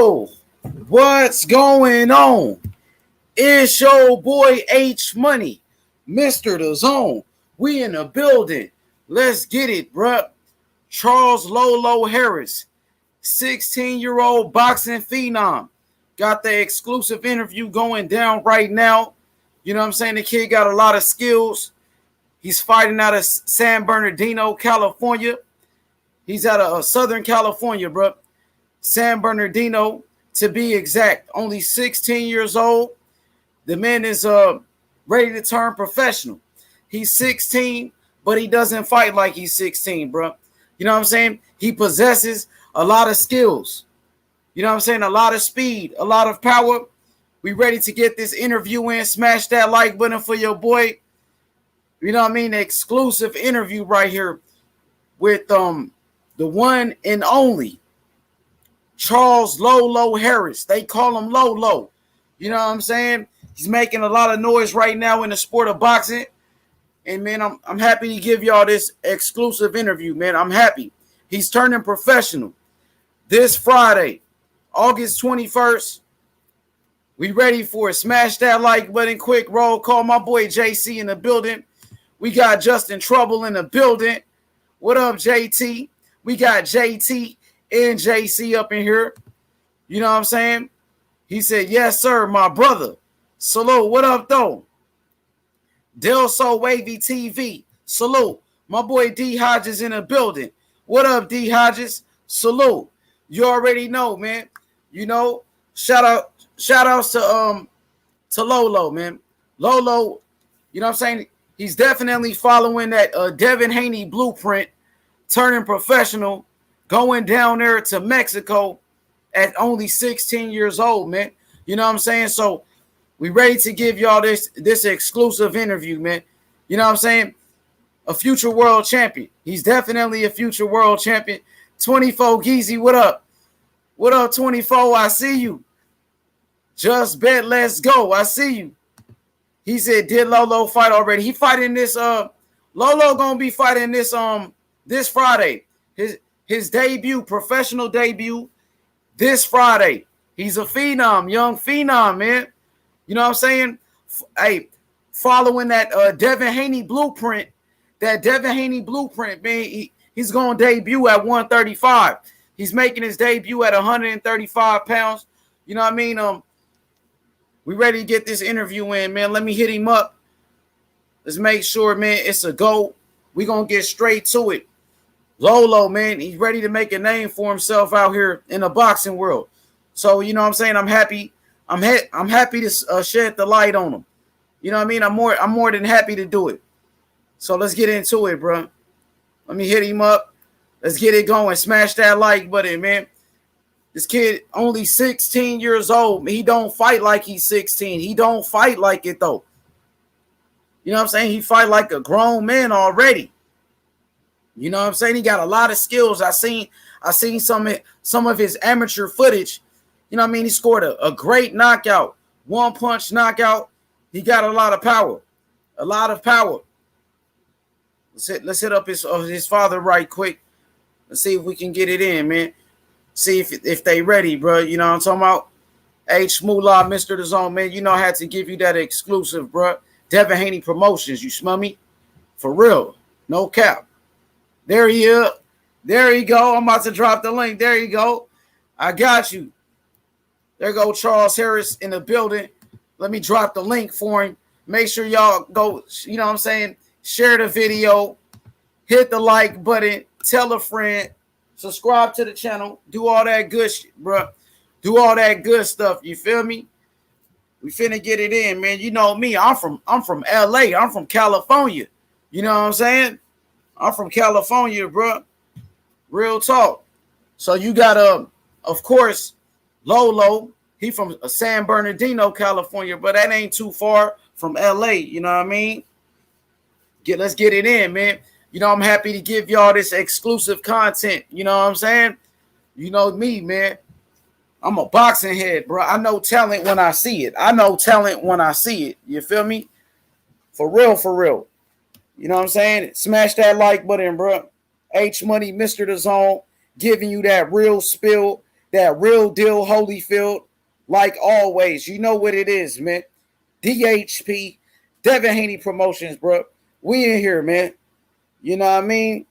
Yo, what's going on? It's your boy H Money, Mr. The Zone. We in the building. Let's get it, bruh. Charles Lolo Harris, 16-year-old boxing phenom. Got the exclusive interview going down right now. You know what I'm saying? The kid got a lot of skills. He's fighting out of San Bernardino, California. He's out of Southern California, bruh. San Bernardino, to be exact. Only 16 years old. The man is ready to turn professional. He's 16, but he doesn't fight like he's 16, bro. You know what I'm saying? He possesses a lot of skills. You know what I'm saying? A lot of speed, a lot of power. We ready to get this interview in. Smash that like button for your boy. You know what I mean? The exclusive interview right here with the one and only Charles Lolo Harris. They call him Lolo. You know what I'm saying? He's making a lot of noise right now in the sport of boxing. And, man, I'm happy to give y'all this exclusive interview, man. I'm happy. He's turning professional this Friday, August 21st. We ready for it. Smash that like button. Quick roll call. My boy JC in the building. We got Justin Trouble in the building. What up, JT? We got JT and JC up in here. You know what I'm saying? He said, yes, sir, my brother. Salute. What up, though? Del Sol Wavy TV. Salute. My boy D Hodges in the building. What up, D Hodges? Salute. You already know, man. You know, shout outs to Lolo, man. Lolo, you know what I'm saying? He's definitely following that Devin Haney blueprint, turning professional, going down there to Mexico at only 16 years old, man. You know what I'm saying? So we ready to give y'all this exclusive interview, man. You know what I'm saying? A future world champion. He's definitely a future world champion. 24 Geezy, what up? What up, 24? I see you. Just bet, let's go. I see you. He said, did Lolo fight already? He fighting this, Lolo gonna be fighting this Friday. His debut, professional debut, this Friday. He's a phenom, young phenom, man. You know what I'm saying? Hey, following that Devin Haney blueprint, man, he's going to debut at 135. He's making his debut at 135 pounds. You know what I mean? We ready to get this interview in, man. Let me hit him up. Let's make sure, man, it's a go. We're going to get straight to it. Lolo, man, he's ready to make a name for himself out here in the boxing world. So, you know what I'm saying? I'm happy. I'm happy to shed the light on him. You know what I mean? I'm more than happy to do it. So let's get into it, bro. Let me hit him up. Let's get it going. Smash that like button, man. This kid only 16 years old. He don't fight like he's 16. He don't fight like it, though. You know what I'm saying? He fight like a grown man already. You know what I'm saying? He got a lot of skills. I seen some of his amateur footage. You know what I mean? He scored a great knockout, one-punch knockout. He got a lot of power, a lot of power. Let's hit up his father right quick. Let's see if we can get it in, man. See if they ready, bro. You know what I'm talking about? H Moolah, Mr. The Zone, man. You know I had to give you that exclusive, bro. Devin Haney Promotions, you smell me? For real, no cap. There he is. There you go. I'm about to drop the link. There you go. I got you. There go Charles Harris in the building. Let me drop the link for him. Make sure y'all go, you know what I'm saying, share the video, hit the like button, tell a friend, subscribe to the channel, do all that good shit, bro. Do all that good stuff, you feel me? We finna get it in, man. You know me, I'm from LA. I'm from California. You know what I'm saying? I'm from California, bro. Real talk. So you got, of course, Lolo. He from San Bernardino, California, but that ain't too far from LA. You know what I mean? Let's get it in, man. You know, I'm happy to give y'all this exclusive content. You know what I'm saying? You know me, man. I'm a boxing head, bro. I know talent when I see it. You feel me? For real, for real. You know what I'm saying? Smash that like button, bro. H Money, Mr. The Zone, giving you that real spill, that real deal Holyfield. Like always, you know what it is, man. DHP, Devin Haney Promotions, bro. We in here, man. You know what I mean?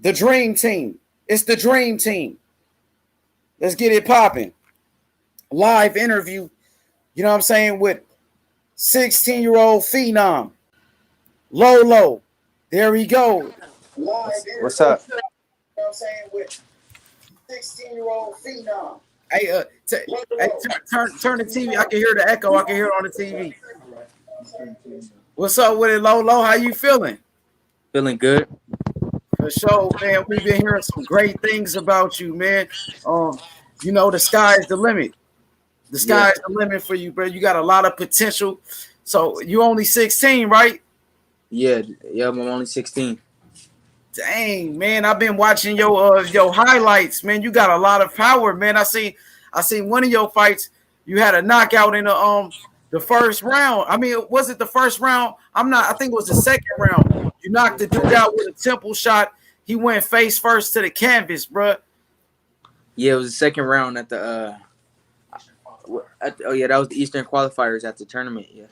The dream team. It's the dream team. Let's get it popping. Live interview, you know what I'm saying, with 16-year-old Phenom, Lolo. There we go. What's up? You know what I'm saying, with 16-year-old Phenom. Hey, turn the TV. I can hear the echo. I can hear it on the TV. What's up with it, Lolo? How you feeling? Feeling good. For sure, man. We've been hearing some great things about you, man. You know, the sky is the limit. The sky is the limit for you, bro. You got a lot of potential. So you only 16, right? Yeah, I'm only 16. Dang, man. I've been watching your highlights, man. You got a lot of power, man. I seen one of your fights. You had a knockout in the first round. I mean, was it the first round? I think it was the second round. You knocked the dude out with a temple shot. He went face first to the canvas, bro. Yeah, it was the second round at the that was the Eastern qualifiers at the tournament. Yeah,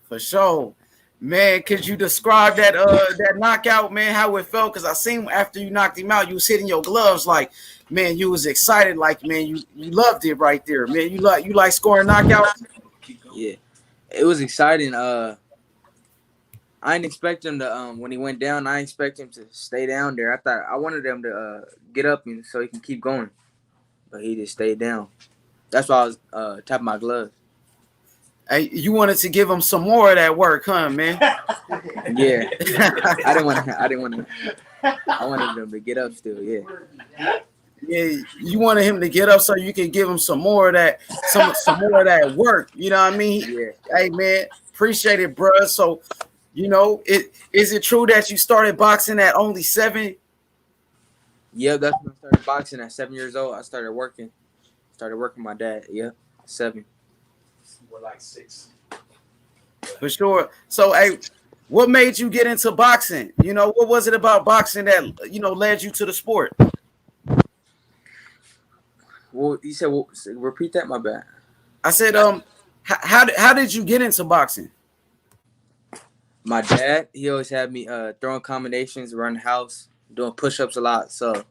for sure, man. Could you describe that knockout, man? How it felt? Because I seen after you knocked him out, you was hitting your gloves like, man, you was excited, like, man, you loved it right there, man. You like scoring knockouts. Yeah, it was exciting. I didn't expect him to when he went down. I didn't expect him to stay down there. I wanted him to get up and so he can keep going, but he just stayed down. That's why I was tapping my gloves. Hey, you wanted to give him some more of that work, huh, man? Yeah, I didn't want to. I wanted him to get up still. Yeah. Yeah, you wanted him to get up so you can give him some more of that, some more of that work. You know what I mean? Yeah. Hey, man, appreciate it, bro. So, you know, is it true that you started boxing at only 7? Yeah, that's when I started boxing at 7 years old. I started working with my dad. Yeah, 7. We're like 6. For sure. So, hey, what made you get into boxing? You know, what was it about boxing that, you know, led you to the sport? Well, you said, repeat that. My bad. I said, how did you get into boxing? My dad, he always had me throwing combinations around the house, doing push-ups a lot. So,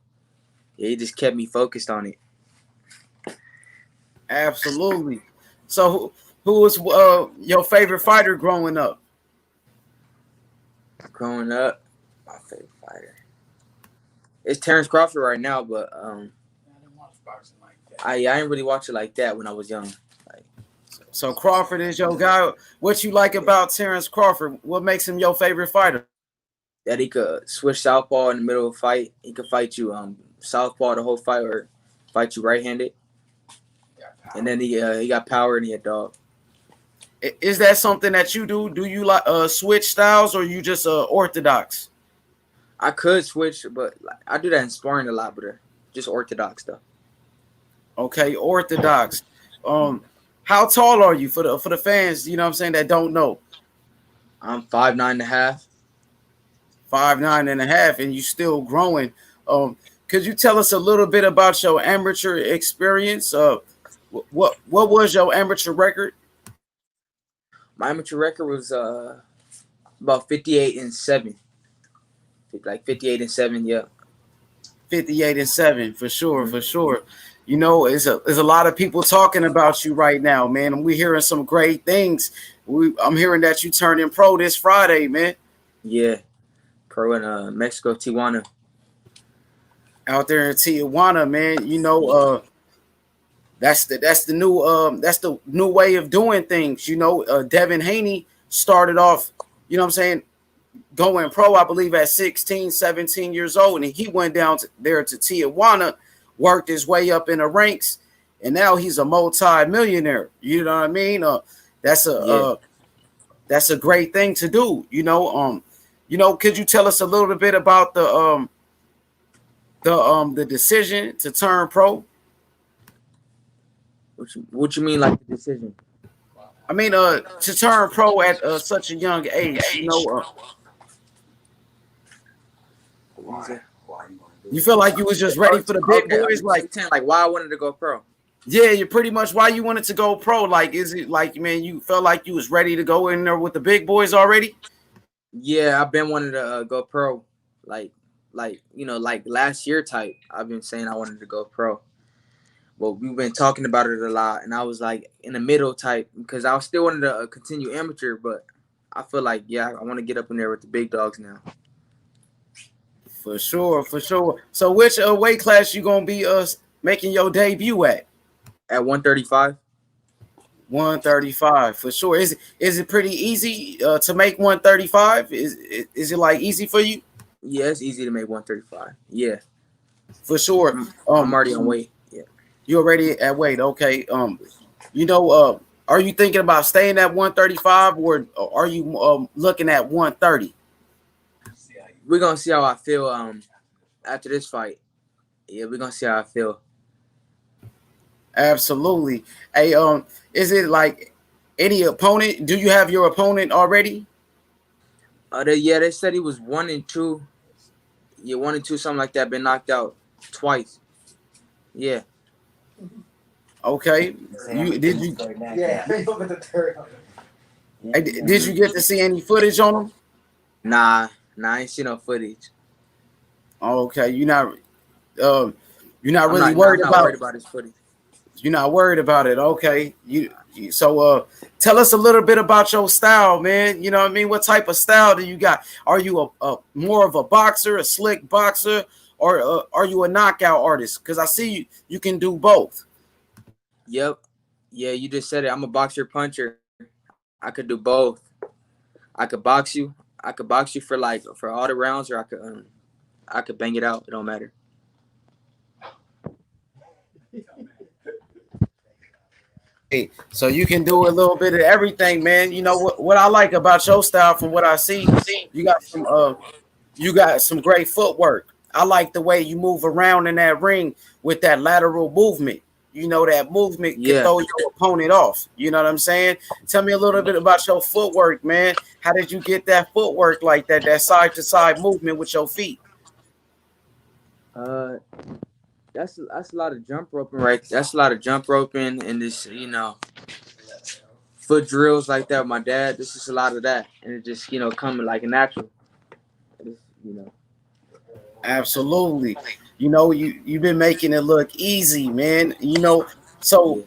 yeah, he just kept me focused on it. Absolutely. So, who was your favorite fighter growing up? Growing up, my favorite fighter. It's Terrence Crawford right now, but I didn't watch boxing like that. I didn't really watch it like that when I was young. So Crawford is your guy. What you like about Terrence Crawford? What makes him your favorite fighter? That he could switch southpaw in the middle of a fight. He could fight you southpaw the whole fight or fight you right-handed. And then he got power and he had dog. Is that something that you do? Do you like switch styles or you just orthodox? I could switch, but I do that in sparring a lot, but just orthodox stuff. Okay, orthodox. How tall are you for the fans, you know what I'm saying, that don't know? I'm 5'9.5". 5'9.5", and you still growing. Could you tell us a little bit about your amateur experience? What was your amateur record? My amateur record was about 58-7. Like 58-7, yeah. 58-7, for sure, for sure. You know, there's a lot of people talking about you right now, man. And we're hearing some great things. I'm hearing that you turning pro this Friday, man. Yeah, pro in Mexico, Tijuana. Out there in Tijuana, man. You know, that's the new way of doing things. You know, Devin Haney started off, you know what I'm saying, going pro, I believe, at 16, 17 years old. And he went down there to Tijuana, worked his way up in the ranks, and now he's a multi-millionaire. You know what I mean? That's a great thing to do. You know, could you tell us a little bit about the decision to turn pro? What you mean, like the decision? I mean, to turn pro at such a young age. You know, You feel like you was just ready for the big Okay, boys? Like, like why I wanted to go pro. yeah, you're pretty much why you wanted to go pro. Like, is it like, man, you felt like you was ready to go in there with the big boys already? Yeah, I've been wanting to go pro, like like last year type. I've been saying I wanted to go pro. Well, we've been talking about it a lot, and I was like in the middle type because I was still wanting to continue amateur, but I feel like I want to get up in there with the big dogs now. For sure, for sure. So, which weight class you gonna be making your debut at? At 135. 135 for sure. Is it pretty easy to make 135? Is it like easy for you? Yeah, it's easy to make 135. Yeah, For sure. I'm already on weight. Yeah. You're already at weight. Okay. You know, are you thinking about staying at 135 or are you looking at 130? We're gonna see how I feel after this fight. Yeah, we're gonna see how I feel. Absolutely. Hey, is it like any opponent? Do you have your opponent already? They said he was 1-2. Yeah, 1-2, something like that. Been knocked out twice. Yeah. Okay. Did you? Yeah. Did you get to see any footage on him? Nah, I ain't seen no footage. Okay, you're not really I'm worried not about. worried about his footage. You're not worried about it. Okay. So tell us a little bit about your style, man. You know what I mean? What type of style do you got? Are you a more of a boxer, a slick boxer, or are you a knockout artist? Because I see you can do both. Yep. Yeah, you just said it. I'm a boxer puncher. I could do both. I could box you. I could box you for all the rounds, or I could bang it out. It don't matter. Hey, so you can do a little bit of everything, man. You know what I like about your style from what I see, you got some great footwork. I like the way you move around in that ring with that lateral movement. You know, that movement can Yeah. throw your opponent off. You know what I'm saying? Tell me a little bit about your footwork, man. How did you get that footwork like that side to side movement with your feet? Uh, that's a lot of jump roping, right? That's a lot of jump roping and this, foot drills like that with my dad. This is a lot of that, and it just coming like a natural. Just, Absolutely. You know, you've been making it look easy, man. You know, so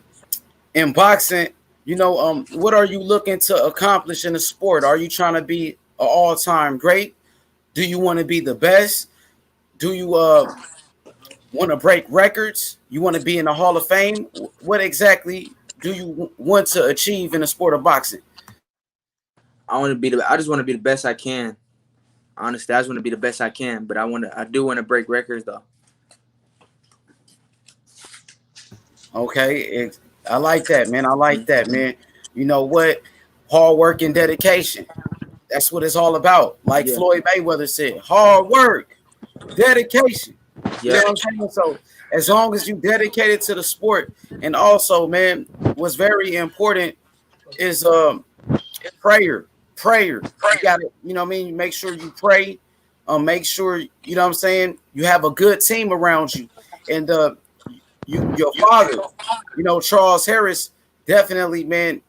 yeah. in boxing, what are you looking to accomplish in the sport? Are you trying to be an all-time great? Do you want to be the best? Do you want to break records? You want to be in the Hall of Fame? What exactly do you want to achieve in the sport of boxing? I just want to be the best I can. Honestly, I just want to be the best I can, but I do want to break records though. Okay, I like that, man. I like that, man. You know what? Hard work and dedication. That's what it's all about. Like Yeah. Floyd Mayweather said, hard work, dedication. You know Yeah. what I'm saying? So as long as you dedicated to the sport, and also, man, what's very important is prayer. Prayer. You gotta, you know what I mean? Make sure you pray. Make sure, you know what I'm saying, you have a good team around you. And your father, Charles Harris, definitely, man,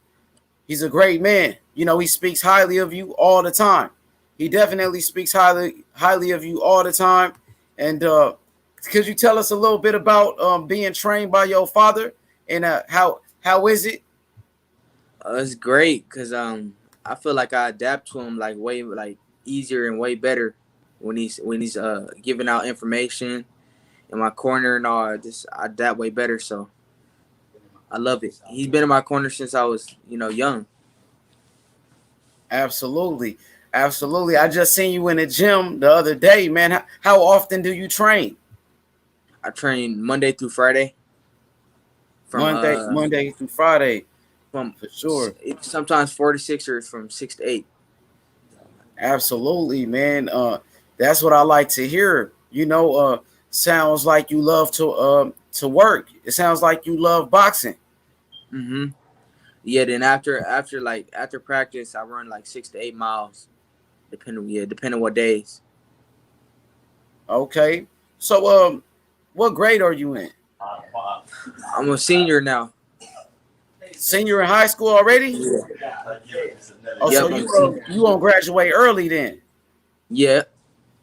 he's a great man. You know, he speaks highly of you all the time. He definitely speaks highly of you all the time. And could you tell us a little bit about being trained by your father and how is it? It's great because I feel like I adapt to him like way like easier and way better when he's giving out information in my corner and all. I adapt way better, so I love it. He's been in my corner since I was young. Absolutely. Absolutely. I just seen you in the gym the other day, man. How often do you train? I train Monday through Friday. Monday through Friday, From for sure. sometimes 4 to 6 or from 6 to 8. Absolutely, man. That's what I like to hear. Sounds like you love to work. It sounds like you love boxing. Mm-hmm. Yeah. Then after practice, I run like 6 to 8 miles, depending what days. Okay. So what grade are you in? I'm a senior now. Senior in high school already? Yeah. Oh, so Yep, I'm a senior. you won't graduate early then? Yeah,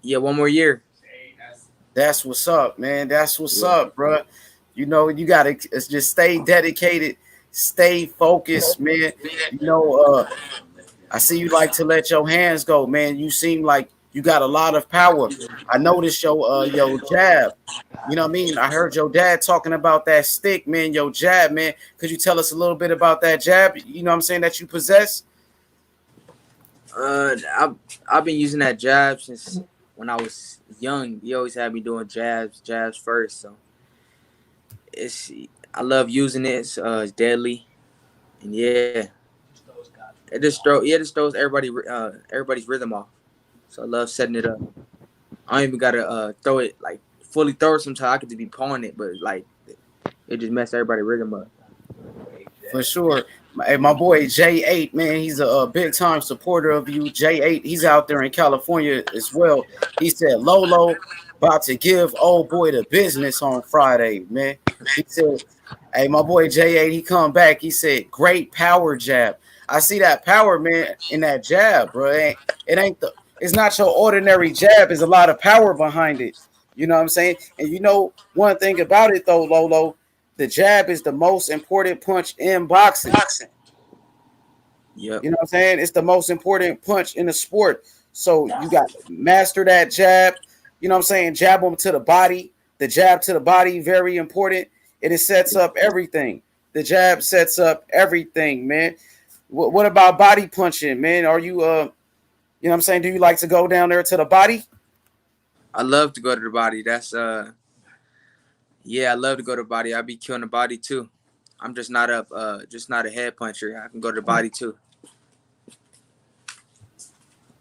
yeah, one more year. That's what's up, man. That's what's Yeah. up, bro. You know, you gotta just stay dedicated, stay focused, man. You know, I see you like to let your hands go, man. You seem like you got a lot of power. I noticed your jab. You know what I mean? I heard your dad talking about that stick, man, your jab, man. Could you tell us a little bit about that jab? You know what I'm saying, that you possess? I've been using that jab since when I was young. He always had me doing jabs first. So it's I love using it. It's deadly, and yeah, it just throws everybody's rhythm off. So I love setting it up. I don't even gotta throw it like fully throw it. Sometimes I could just be pawing it, but like it just mess everybody's rhythm up. For sure. Hey, my boy J8, man, he's a big time supporter of you. J8, he's out there in California as well. He said, Lolo about to give old boy the business on Friday, man. He said, hey, my boy J8, he come back. He said, great power jab. I see that power, man, in that jab, bro. It's not your ordinary jab. There's a lot of power behind it. You know what I'm saying? And you know, one thing about it though, Lolo, the jab is the most important punch in boxing. Yep. You know what I'm saying? It's the most important punch in the sport. So you got to master that jab. You know what I'm saying? Jab them to the body. The jab to the body, very important. It sets up everything. The jab sets up everything, man. What about body punching, man? Are you you know what I'm saying? Do you like to go down there to the body? I love to go to the body. That's yeah, I love to go to the body. I be killing the body too. I'm just not a head puncher. I can go to the body too.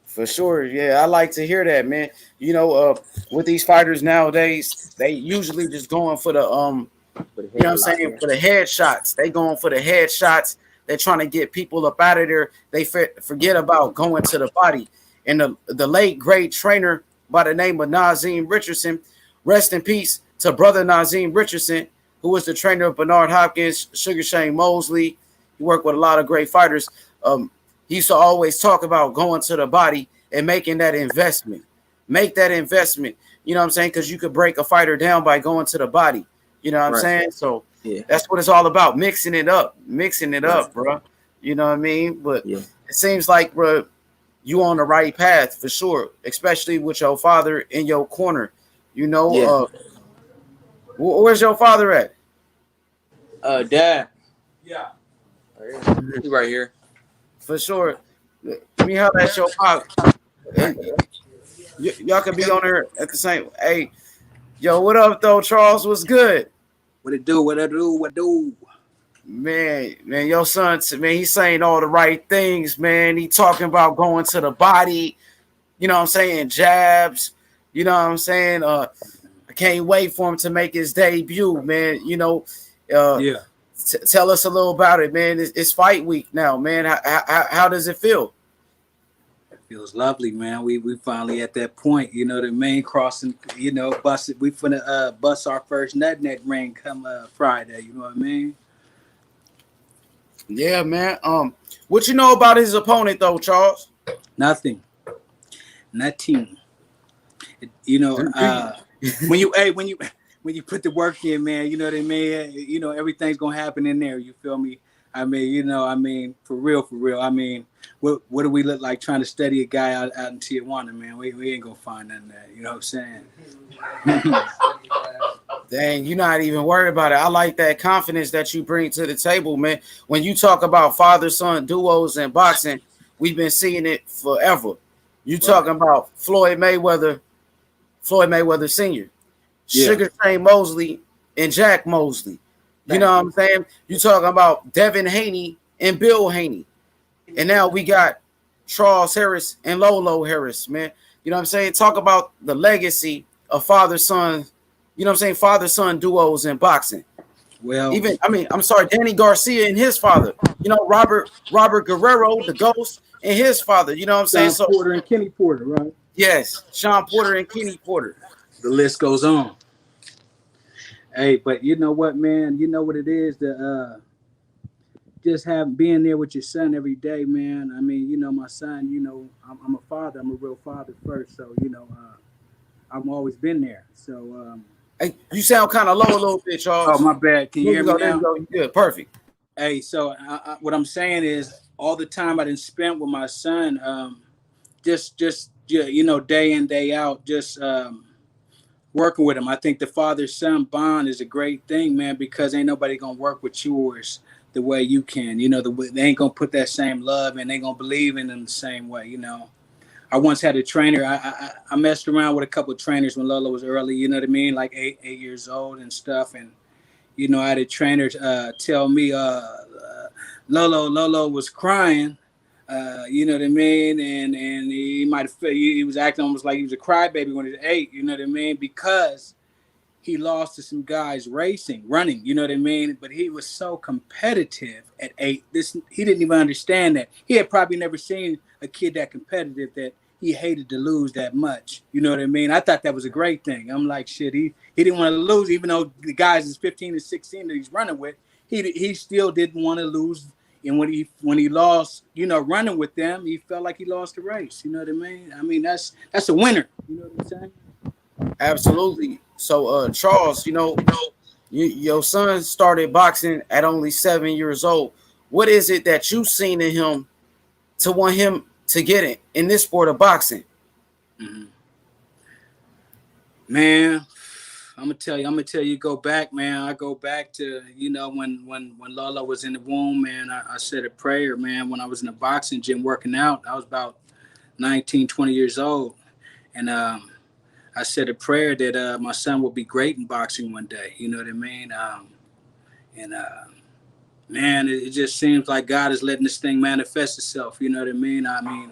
For sure, yeah, I like to hear that, man. You know, with these fighters nowadays, they usually just going for the For the you know what I'm headlock, saying, yeah. for the headshots. They going for the headshots. They're trying to get people up out of there. They forget about going to the body. And the late great trainer by the name of Nazim Richardson, rest in peace to brother Nazim Richardson, who was the trainer of Bernard Hopkins, Sugar Shane Mosley. He worked with a lot of great fighters. He used to always talk about going to the body and making that investment. Make that investment. You know what I'm saying? Because you could break a fighter down by going to the body. You know what I'm Right. saying? So Yeah. that's what it's all about. Mixing it up, Right. bro. You know what I mean? But Yeah. it seems like, bro, you on the right path for sure, especially with your father in your corner. You know, Yeah. where's your father at? Dad. Yeah. He right here. For sure. Let me holler at your father. Y'all can be on there at the same. Hey, yo, what up though, Charles? What's good? What it do? What I do? What do? Man, your son, man, he's saying all the right things, man. He talking about going to the body, you know what I'm saying, jabs, you know what I'm saying. I can't wait for him to make his debut, man. You know, Yeah, tell us a little about it, man. It's fight week now, man. How does it feel? it feels lovely, man. We finally at that point. You know, the main crossing. You know, busted. We finna bust our first nut in that ring come Friday. You know what I mean? Yeah, man. What you know about his opponent though, Charles? Nothing. Nothing. You know, when you when you put the work in, man, you know what I mean. You know everything's gonna happen in there. You feel me? I mean, you know, I mean, for real. I mean, what do we look like trying to study a guy out in Tijuana, man? We ain't gonna find nothing there. You know what I'm saying? Dang, you're not even worried about it. I like that confidence that you bring to the table, man. When you talk about father-son duos in boxing, we've been seeing it forever. You talking about Floyd Mayweather Sr., Yeah. Sugar Shane Mosley, and Jack Mosley. You know what I'm saying? You talking about Devin Haney and Bill Haney. And now we got Charles Harris and Lolo Harris, man. You know what I'm saying? Talk about the legacy of father-son, you know what I'm saying, father-son duos in boxing. Well, Even, I mean, I'm sorry, Danny Garcia and his father. You know, Robert Guerrero, the Ghost, and his father. You know what I'm saying? John So Porter and Kenny Porter, right? yes, Sean Porter and Kenny Porter. the list goes on. Hey, but you know what, man? You know what it is to just have being there with your son every day, man. I mean, you know, my son. You know, I'm a father. I'm a real father first, so you know, I've always been there. So, Hey, you sound kind of low a little bit, oh Charles. my bad. Can you There hear you me go. There you now? go. You good. Perfect. Hey, so what I'm saying is, all the time I didn't spent with my son, just you know, day in day out, just working with him. I think the father son bond is a great thing, man, because ain't nobody gonna work with yours the way you can. You know, they ain't gonna put that same love and they gonna believe in them the same way. You know, I once had a trainer. I messed around with a couple of trainers when Lolo was early. You know what I mean, like 8 years old and stuff. And you know, I had a trainer tell me Lolo was crying. You know what I mean, and he might have he was acting almost like he was a crybaby when he was 8. You know what I mean, because he lost to some guys running, you know what I mean? But he was so competitive at 8. He didn't even understand that. He had probably never seen a kid that competitive that he hated to lose that much. You know what I mean? I thought that was a great thing. I'm like, shit, he didn't want to lose, even though the guys is 15 and 16 that he's running with. He still didn't want to lose. And when he lost, you know, running with them, he felt like he lost the race. You know what I mean? I mean, that's a winner. You know what I'm saying? Absolutely. So, Charles, you know, your son started boxing at only 7 years old. What is it that you've seen in him to want him to get it in this sport of boxing? Mm-hmm. Man, I'm gonna tell you, go back, man. I go back to, you know, when Lolo was in the womb, man. I said a prayer, man. When I was in the boxing gym working out, I was about 19, 20 years old, and I said a prayer that my son will be great in boxing one day. You know what I mean? And man, it just seems like God is letting this thing manifest itself. You know what I mean? I mean,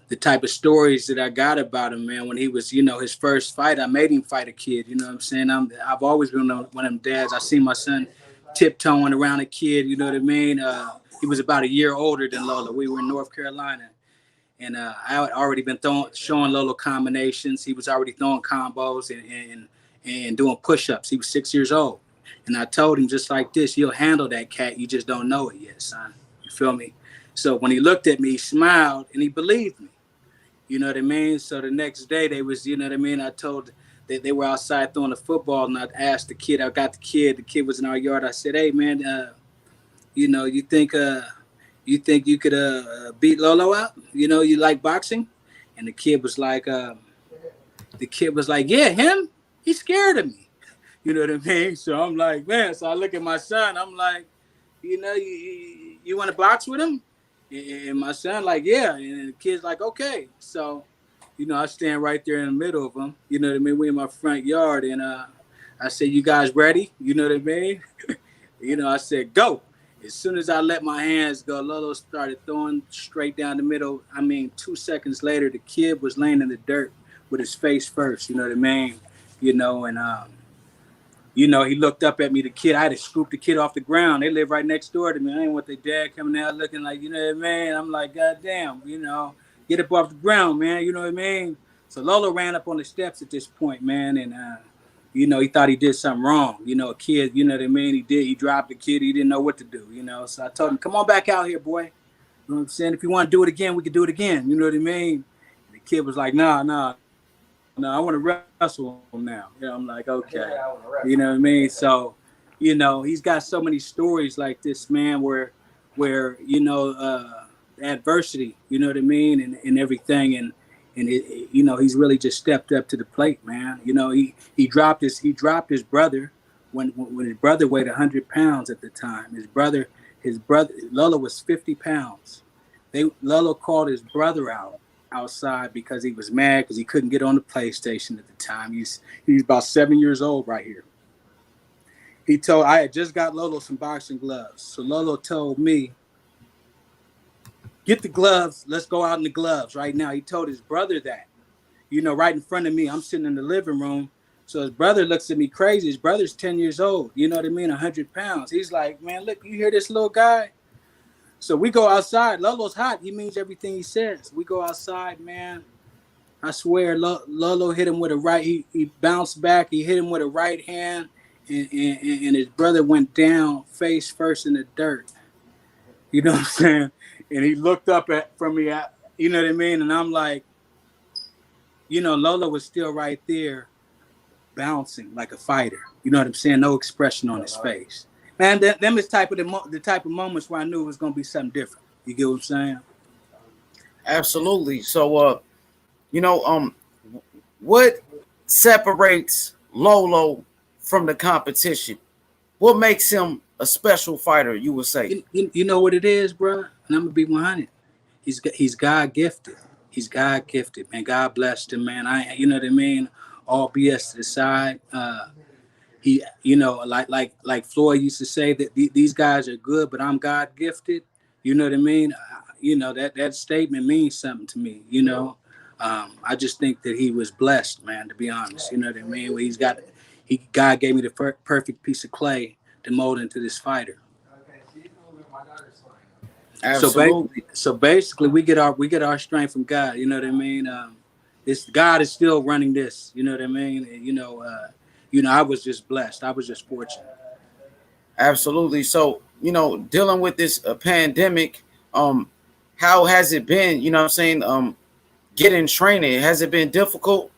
the type of stories that I got about him, man, when he was, you know, his first fight, I made him fight a kid. You know what I'm saying? I've always been one of them dads. I seen my son tiptoeing around a kid. You know what I mean? He was about a year older than Lola. We were in North Carolina. And I had already been showing Lolo combinations. He was already throwing combos and doing push-ups. He was 6 years old. And I told him just like this, you'll handle that cat. You just don't know it yet, son. You feel me? So when he looked at me, he smiled and he believed me. You know what I mean? So the next day they was, you know what I mean? I told that they were outside throwing the football and I asked the kid, I got the kid was in our yard. I said, hey man, you know, you think you could beat Lolo out? You know, you like boxing? And the kid was like, yeah, him? He's scared of me. You know what I mean? So I'm like, man. So I look at my son. I'm like, you know, you want to box with him? And my son like, yeah. And the kid's like, okay. So, you know, I stand right there in the middle of them. You know what I mean? We in my front yard, and I said, you guys ready? You know what I mean? You know, I said, go. As soon as I let my hands go, Lolo started throwing straight down the middle. I mean, 2 seconds later, the kid was laying in the dirt with his face first. You know what I mean? You know, and you know, he looked up at me. The kid, I had to scoop the kid off the ground. They live right next door to me. I ain't want their dad coming out looking like, you know what I mean? I'm like, God damn, you know, get up off the ground, man. You know what I mean? So Lolo ran up on the steps at this point, man, and you know, he thought he did something wrong. You know, a kid, you know what I mean? He dropped the kid. He didn't know what to do, you know. So I told him, come on back out here, boy. You know what I'm saying? If you want to do it again, we can do it again. You know what I mean? And the kid was like, nah, I want to wrestle him now. You know, I'm like, okay. You know what I mean? So, you know, he's got so many stories like this, man, where you know, adversity, you know what I mean, and everything, and it, you know, he's really just stepped up to the plate, man. You know, he dropped his brother when his brother weighed 100 pounds at the time. His brother Lolo was 50 pounds. Lolo called his brother outside because he was mad because he couldn't get on the PlayStation at the time. He's about 7 years old right here. I had just got Lolo some boxing gloves. So Lolo told me, get the gloves. Let's go out in the gloves right now. He told his brother that, you know, right in front of me. I'm sitting in the living room. So his brother looks at me crazy. His brother's 10 years old. You know what I mean? 100 pounds. He's like, man, look, you hear this little guy? So we go outside. Lolo's hot. He means everything he says. We go outside, man. I swear, Lolo hit him with a right. He bounced back. He hit him with a right hand, and his brother went down face first in the dirt. You know what I'm saying? And he looked up at from me. You know what I mean? And I'm like, Lolo was still right there, bouncing like a fighter. You know what I'm saying? No expression on his face. Man, them is the type of moments where I knew it was gonna be something different. You get what I'm saying? Absolutely. So, what separates Lolo from the competition? What makes him a special fighter? You would say. You know what it is, bro? And I'm gonna be 100. He's God gifted. He's God gifted, man. God blessed him, man. You know what I mean? All BS to the side. He, like Floyd used to say that these guys are good, but I'm God gifted. You know what I mean? That statement means something to me. I just think that he was blessed, man. To be honest, you know what I mean? Where God gave me the perfect piece of clay to mold into this fighter. Absolutely. So basically, we get our strength from God. You know what I mean? This God is still running this. You know what I mean? I was just blessed. I was just fortunate. Absolutely. So, dealing with this pandemic, how has it been? You know what I'm saying? Getting training, has it been difficult?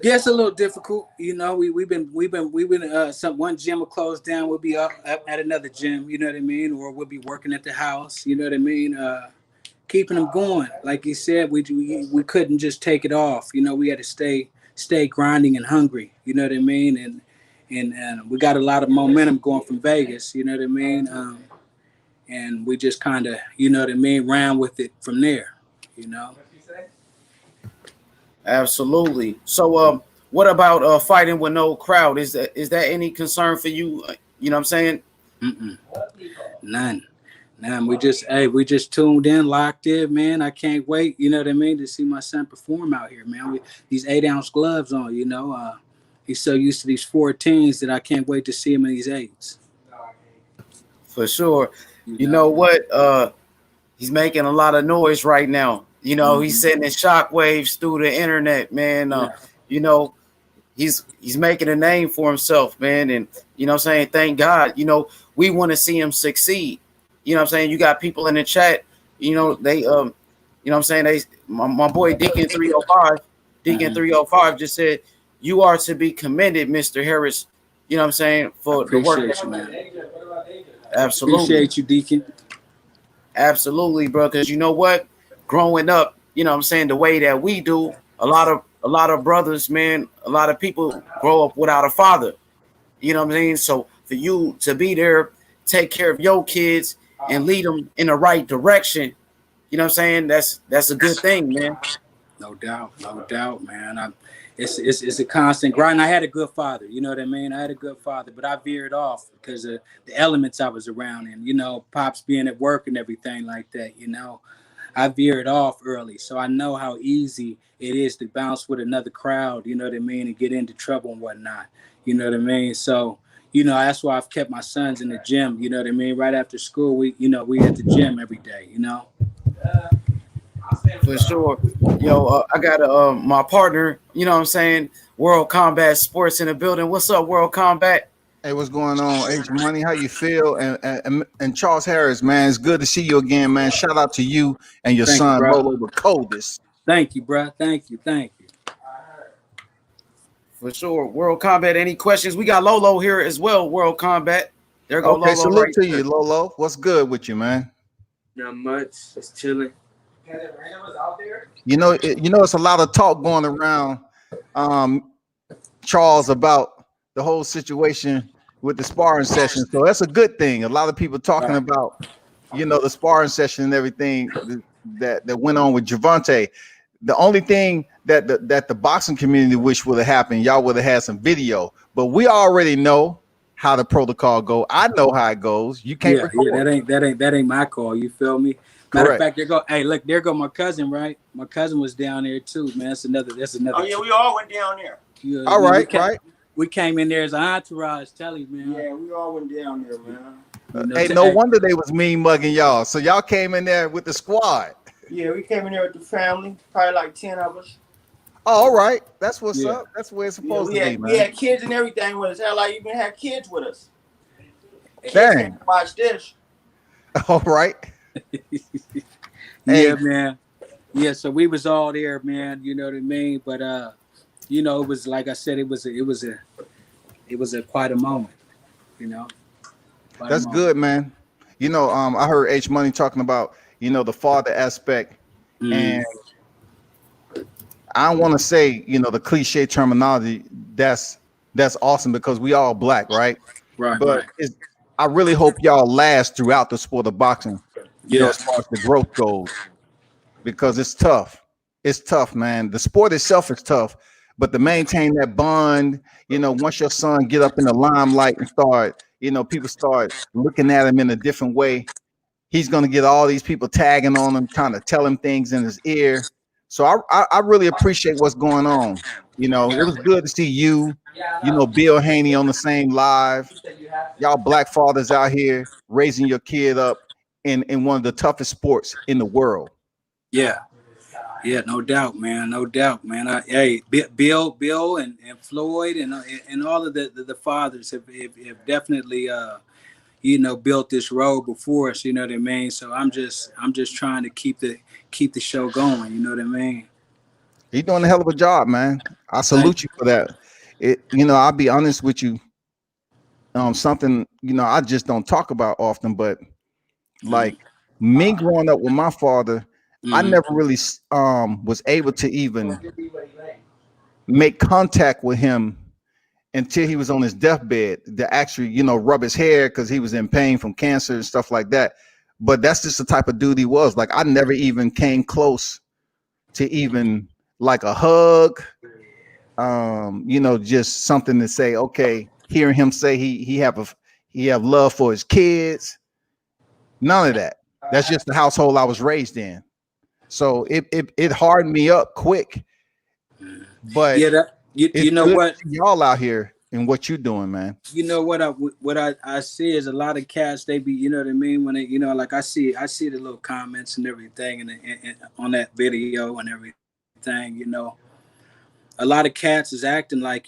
Yeah, it's a little difficult. We've been one gym will close down. We'll be up at another gym. You know what I mean? Or we'll be working at the house. You know what I mean? Keeping them going. Like you said, we couldn't just take it off. We had to stay grinding and hungry. You know what I mean? And we got a lot of momentum going from Vegas. You know what I mean? And we just kind of, ran with it from there. Absolutely. So, what about fighting with no crowd? Is that any concern for you? You know what I'm saying? None. We just tuned in, locked in, man. I can't wait, you know what I mean, to see my son perform out here, man. These 8-ounce gloves on, he's so used to these 14s that I can't wait to see him in these 8s. For sure. You know what? He's making a lot of noise right now. He's sending shockwaves through the internet, man. He's making a name for himself, man. And what I'm saying, thank God. We want to see him succeed. What I'm saying? You got people in the chat, they what I'm saying, my boy Deacon 305 just said, "You are to be commended, Mr. Harris." You know what I'm saying, for the work. You, man. Absolutely. Appreciate you, Deacon. Absolutely, bro. Because you know what? Growing up, what I'm saying, the way that we do, a lot of brothers, man, a lot of people grow up without a father. You know what I'm saying? So for you to be there, take care of your kids and lead them in the right direction, you know what I'm saying? That's a good thing, man. No doubt, man. It's a constant grind. I had a good father, you know what I mean? I had a good father, but I veered off because of the elements I was around and, pops being at work and everything like that, I veered off early. So I know how easy it is to bounce with another crowd, you know what I mean, and get into trouble and whatnot, you know what I mean? So, that's why I've kept my sons in the gym, you know what I mean? Right after school, we at the gym every day, For sure. I got my partner, you know what I'm saying, World Combat Sports in the building. What's up, World Combat? Hey, what's going on, H Money? How you feel? And Charles Harris, man, it's good to see you again, man. Shout out to you and your son, Lolo, the coldest. Thank you, bro. Thank you. For sure. World Combat, any questions? We got Lolo here as well, World Combat. There go Okay, Lolo. salute right to there. you, Lolo. What's good with you, man? Not much. Just chilling. It's a lot of talk going around, Charles, about the whole situation with the sparring session. So that's a good thing. A lot of people talking about, the sparring session and everything that went on with Gervonta. The only thing that the boxing community wish would have happened, y'all would have had some video. But we already know how the protocol go. I know how it goes. You can't record. That ain't my call. You feel me? Matter of fact, there go my cousin, right? My cousin was down there too, man. That's another. Oh yeah, we all went down there. Yeah, all right, right. We came in there as an entourage, tell you, man. Yeah, we all went down there, man. No wonder they was mean mugging y'all. So y'all came in there with the squad. Yeah, we came in there with the family, probably like 10 of us. Oh, all right. That's what's Yeah. up. That's where it's Yeah, supposed we to be, had we man. had kids and everything with us. Hell, I even had kids with us. Kids came Dang. to watch this. All right. Yeah, Hey, man. Yeah, so we was all there, man. You know what I mean? But it was like I said, it was a quite a moment. You know, quite a that's moment. good, man. I heard H Money talking about, the father aspect. And Mm, I don't want to say, the cliche terminology. That's awesome because we all black, right? right, But right. I really hope y'all last throughout the sport of boxing, Yeah, as far as the growth goes, because it's tough. It's tough, man. The sport itself is tough, but to maintain that bond, once your son get up in the limelight and start, people start looking at him in a different way, he's gonna get all these people tagging on him, trying to tell him things in his ear. So I really appreciate what's going on. It was good to see you, Bill Haney on the same live. Y'all black fathers out here raising your kid up in one of the toughest sports in the world. yeah, yeah. No doubt, man. No doubt, man. Hey, Bill, and Floyd, and all of the fathers have definitely built this road before us. You know what I mean? So I'm just trying to keep the show going. You know what I mean? You're doing a hell of a job, man. I Thank salute you for that. I'll be honest with you. Something, I just don't talk about often, but you. like me growing up with my father, I Mm-hmm. never really was able to even make contact with him until he was on his deathbed to actually, rub his hair because he was in pain from cancer and stuff like that. But that's just the type of dude he was. Like I never even came close to even like a hug, just something to say, okay, hearing him say he have love for his kids, none of that. That's just the household I was raised in. So it hardened me up quick, but Yeah, that it's you know good to what see y'all out here and what you're doing, man. what I see is a lot of cats. They be, you know what I mean, when they, like I see the little comments and everything and on that video and everything. A lot of cats is acting like,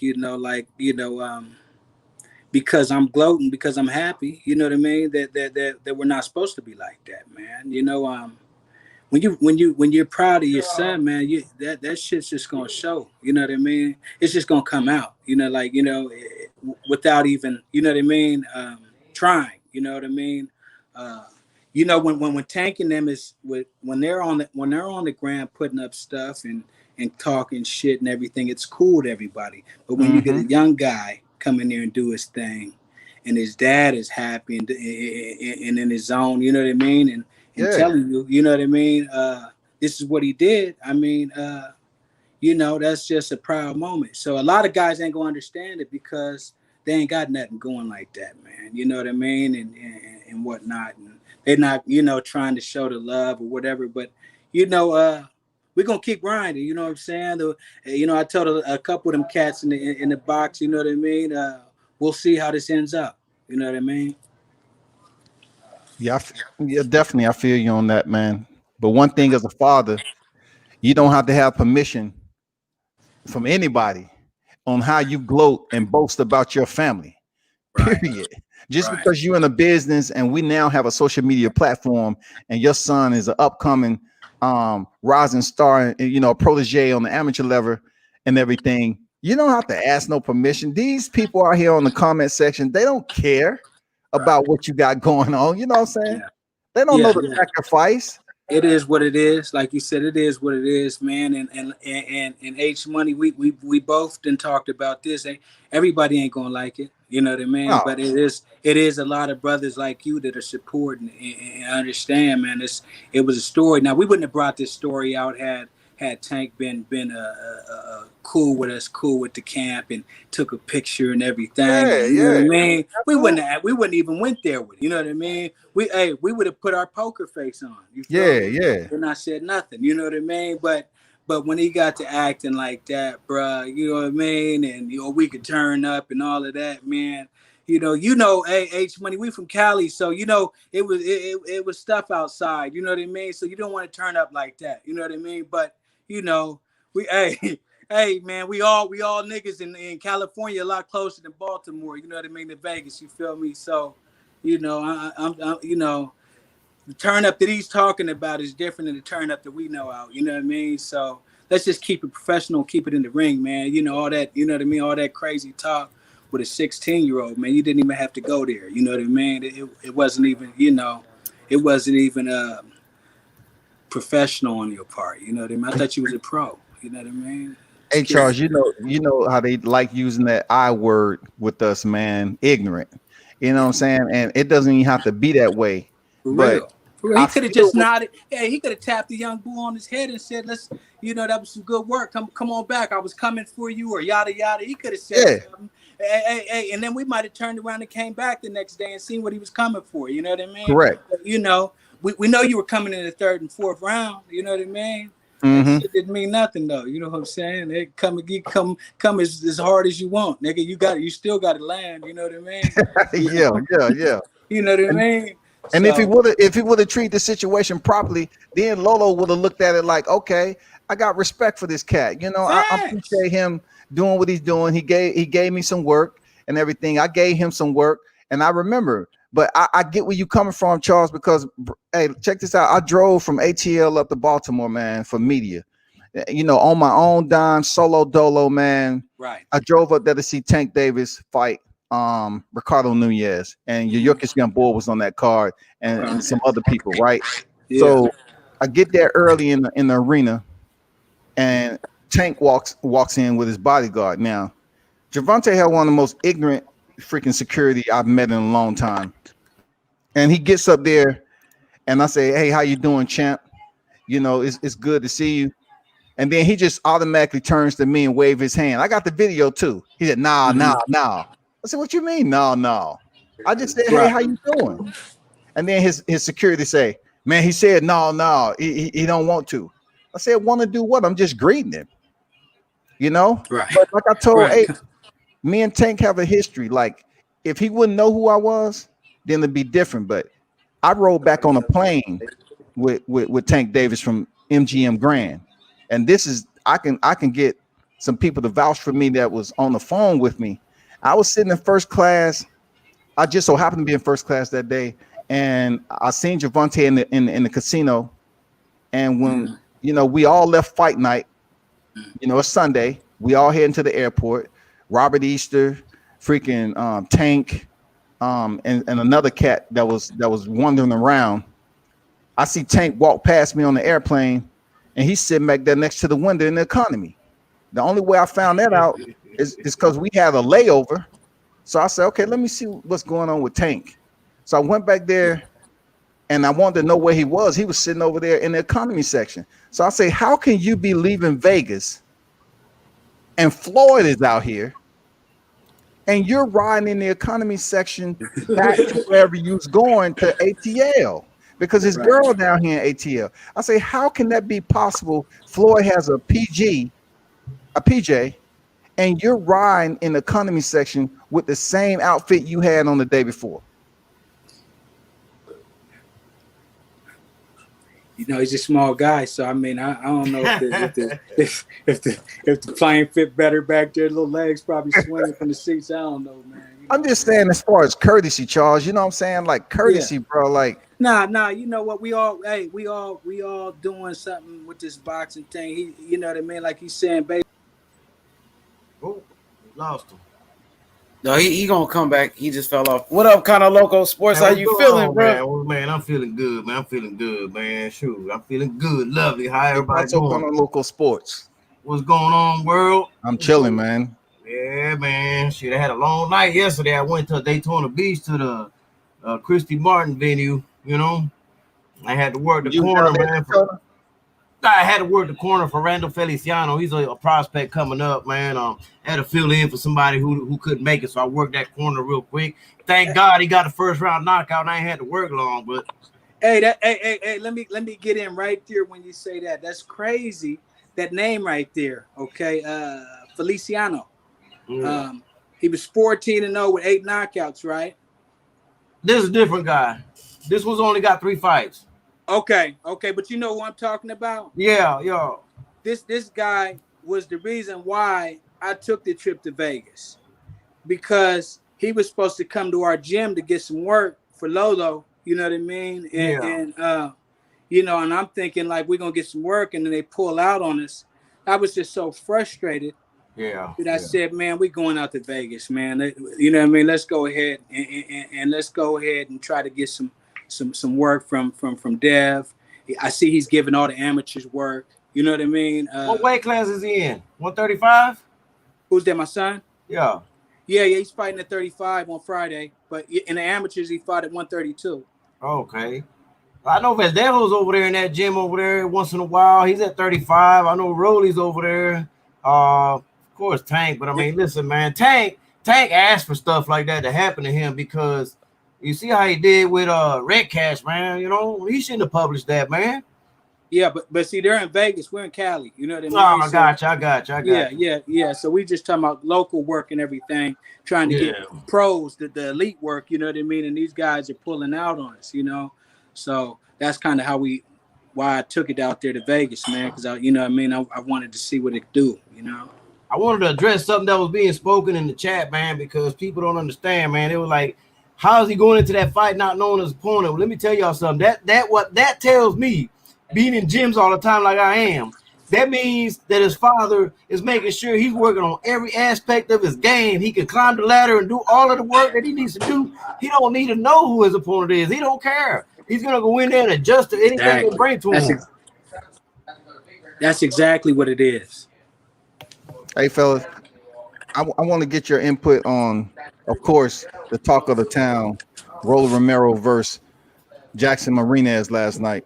because I'm gloating, because I'm happy. You know what I mean, that we're not supposed to be like that, man. When you're proud of your son, man, that shit's just gonna show. You know what I mean? It's just gonna come out. Without even, you know what I mean, trying. You know what I mean? Uh, when Tank and them when they're on the ground putting up stuff and talking shit and everything, it's cool to everybody. But when you get Mm-hmm. a young guy come in there and do his thing, and his dad is happy and in his zone, you know what I mean, and Yeah. telling you, you know what I mean, this is what he did. I mean, that's just a proud moment. So a lot of guys ain't gonna understand it because they ain't got nothing going like that, man. You know what I mean, and whatnot. And they're not, trying to show the love or whatever. But we're gonna keep grinding. You know what I'm saying? I told a couple of them cats in the box. You know what I mean? We'll see how this ends up. You know what I mean? Yeah, yeah, definitely. I feel you on that, man. But one thing as a father, you don't have to have permission from anybody on how you gloat and boast about your family. Right. Period. Just Right. because you're in a business and we now have a social media platform and your son is an upcoming rising star and a protege on the amateur level and everything, you don't have to ask no permission. These people out here on the comment section, they don't care Right. about what you got going on. You know what I'm saying? Yeah. They don't know Yeah. the Yeah. sacrifice. It is what it is. Like you said, it is what it is, man. And H Money, we both done talked about this. Everybody ain't gonna like it, you know what I mean? No. But it is a lot of brothers like you that are supporting and understand, man. It was a story. Now we wouldn't have brought this story out had Tank been cool with us, cool with the camp, and took a picture and everything. Yeah, And you know what I yeah. mean? Absolutely. We wouldn't even went there with it, you know what I mean? We would have put our poker face on. You feel Yeah, me? yeah. And I said nothing. You know what I mean? But when he got to acting like that, bruh, you know what I mean? And we could turn up and all of that, man. Hey, H Money, we from Cali, so it was stuff outside. You know what I mean? So you don't want to turn up like that. You know what I mean? But we hey man, we all niggas in California a lot closer than Baltimore. You know what I mean? To Vegas. You feel me? So, I'm the turn up that he's talking about is different than the turn up that we know out. You know what I mean? So let's just keep it professional, keep it in the ring, man. All that, you know what I mean? All that crazy talk with a 16-year-old, man. You didn't even have to go there. You know what I mean? It wasn't even, it wasn't even professional on your part. You know what I mean? I thought you was a pro. You know what I mean? Hey Charles, you know how they like using that I word with us, man. Ignorant. You know what I'm saying? And it doesn't even have to be that way. For But real. For real. I He could have feel just nodded. Hey, he could have tapped the young bull on his head and said, "Let's, that was some good work. Come on back. I was coming for you," or yada yada. He could have said something. Hey, and then we might have turned around and came back the next day and seen what he was coming for. You know what I mean? correct. But, we know you were coming in the third and fourth round. You know what I mean? Mm-hmm. That shit didn't mean nothing though. You know what I'm saying? They come as hard as you want, nigga. You still got to land. You know what I mean? Yeah. You know what I mean? And So, if he would have treated the situation properly, then Lolo would have looked at it like, okay, I got respect for this cat. I appreciate him doing what he's doing. He gave me some work and everything. I gave him some work, and I remember. But I get where you coming from, Charles, because hey, check this out. I drove from ATL up to Baltimore, man, for media. On my own dime, solo dolo, man. right. I drove up there to see Tank Davis fight Ricardo Nunez, and Yurkis Young Boy was on that card, and some other people, right? Yeah. So I get there early in the arena, and Tank walks in with his bodyguard. Now, Gervonta had one of the most ignorant freaking security I've met in a long time, and he gets up there, and I say, "Hey, how you doing, champ? It's good to see you." And then he just automatically turns to me and wave his hand. I got the video too. He said, "Nah." I said, "What you mean, no?" I just said, "Hey, how you doing?" And then his security say, "Man, he said no. He don't want to." I said, "Want to do what? I'm just greeting him." Right. But like I told Right. Ace, me and Tank have a history. Like, if he wouldn't know who I was, then it'd be different. But I rode back on a plane with Tank Davis from MGM Grand. And this is I can get some people to vouch for me that was on the phone with me. I was sitting in first class. I just so happened to be in first class that day, and I seen Gervonta in the casino. And when we all left fight night, it's Sunday. We all heading to the airport. Robert Easter, freaking Tank, and another cat that was wandering around. I see Tank walk past me on the airplane, and he's sitting back there next to the window in the economy. The only way I found that out is because we had a layover. So I said, okay, let me see what's going on with Tank. So I went back there, and I wanted to know where he was. He was sitting over there in the economy section. So I say, how can you be leaving Vegas and Floyd is out here, and you're riding in the economy section back to wherever you was going to ATL? Because his girl down here in ATL. I say, how can that be possible? Floyd has a PJ, and you're riding in the economy section with the same outfit you had on the day before. He's a small guy, so I mean, I don't know if the plane fit better back there. Little legs probably swinging from the seats. I don't know, man. I'm just saying, as far as courtesy, Charles. You know what I'm saying? Like courtesy, bro. Like, nah. You know what? We all doing something with this boxing thing. You know what I mean? Like he's saying, basically. Oh, lost him. No, he gonna come back. He just fell off. What up, kind of local sports? Man, how you feeling, bro? Man, I'm feeling good, man. I'm feeling good, man. Shoot, I'm feeling good. Lovely. How everybody doing? doing? On local sports. What's going on, world? I'm chilling, man. Yeah, man. Shit, I had a long night yesterday. I went to Daytona Beach to the Christy Martin venue. I had to work the corner, man. I had to work the corner for Randall Feliciano. He's a prospect coming up, man. I had to fill in for somebody who couldn't make it, so I worked that corner real quick. Thank God he got the first round knockout, and I ain't had to work long. But hey, let me get in right there when you say that. That's crazy. That name right there, okay? Feliciano. He was 14-0 with 8 knockouts, right? This is a different guy. This one's only got 3 fights. Okay, but you know who I'm talking about? Yeah. This guy was the reason why I took the trip to Vegas, because he was supposed to come to our gym to get some work for Lolo. You know what I mean? And you know, and I'm thinking like we're gonna get some work, and then they pull out on us. I was just so frustrated. Yeah. But I said, man, we're going out to Vegas, man. You know what I mean? Let's go ahead and let's go ahead and try to get some work from Dev. I see he's giving all the amateurs work. You know what I mean? What weight class is he in? 135? Who's that, my son? Yeah. Yeah, he's fighting at 35 on Friday. But in the amateurs, he fought at 132. Okay. I know Vesdejo's over there in that gym over there once in a while. He's at 35. I know Rolly's over there. Of course, Tank. But I mean, listen, man, Tank asked for stuff like that to happen to him because you see how he did with Red Cash, man. You know, he shouldn't have published that, man. Yeah, but see, they're in Vegas. We're in Cali. You know what I mean? Oh, I got you. Yeah. So we just talking about local work and everything, trying to get pros, the elite work. You know what I mean? And these guys are pulling out on us. You know, so that's kind of why I took it out there to Vegas, man. Because you know what I mean? I wanted to see what it do. You know. I wanted to address something that was being spoken in the chat, man, because people don't understand, man. It was like, how is he going into that fight not knowing his opponent? Well, let me tell y'all something. That tells me, being in gyms all the time like I am, that means that his father is making sure he's working on every aspect of his game. He can climb the ladder and do all of the work that he needs to do. He don't need to know who his opponent is. He don't care. He's going to go in there and adjust to anything they bring to him. That's exactly what it is. Hey, fellas, I want to get your input on, of course, the talk of the town, Rolly Romero versus Jackson Marinez last night.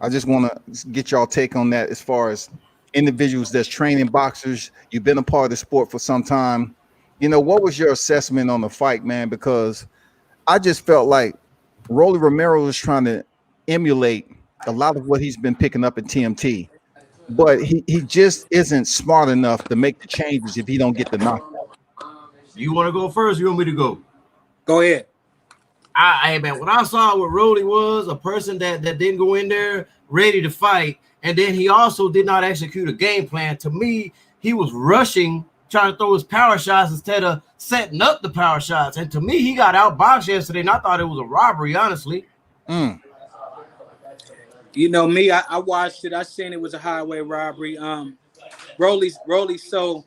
I just want to get y'all take on that as far as individuals that's training boxers. You've been a part of the sport for some time. You know, what was your assessment on the fight, man? Because I just felt like Rolly Romero was trying to emulate a lot of what he's been picking up at TMT. But he just isn't smart enough to make the changes if he don't get the knockout. You want to go first? Or you want me to go? Go ahead. Hey man, what I saw with Rolly was a person that didn't go in there ready to fight, and then he also did not execute a game plan. To me, he was rushing, trying to throw his power shots instead of setting up the power shots. And to me, he got outboxed yesterday, and I thought it was a robbery, honestly. You know me, I watched it. I seen it was a highway robbery. Rolly's so,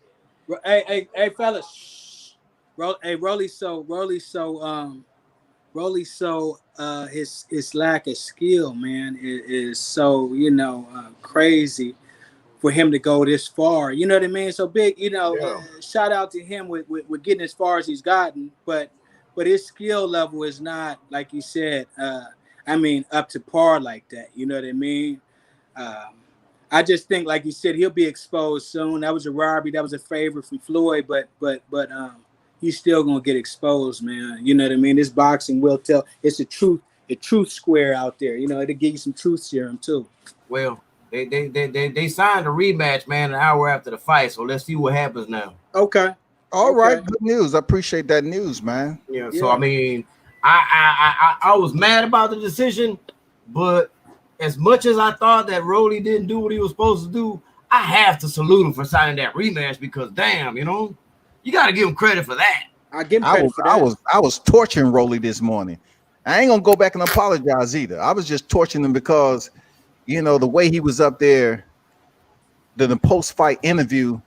hey fellas, shh. Rolly so his lack of skill, man, is so, you know, crazy for him to go this far. You know what I mean? So big, you know, shout out to him with getting as far as he's gotten, but his skill level is not, like you said, I mean, up to par like that. You know what I mean? I just think, like you said, he'll be exposed soon. That was a robbery. That was a favor from Floyd, but he's still gonna get exposed, man. You know what I mean? This boxing will tell. It's the truth square out there. You know, it'll give you some truth serum too. Well, they signed a rematch, man, an hour after the fight. So let's see what happens now. Okay. All right, good news. I appreciate that news, man. Yeah. So I mean, I was mad about the decision, but as much as I thought that Rolly didn't do what he was supposed to do, I have to salute him for signing that rematch because, damn, you know, you got to give him credit for that. I give him credit for that. I was torturing Rolly this morning. I ain't gonna go back and apologize either. I was just torturing him because, you know, the way he was up there, the post-fight interview,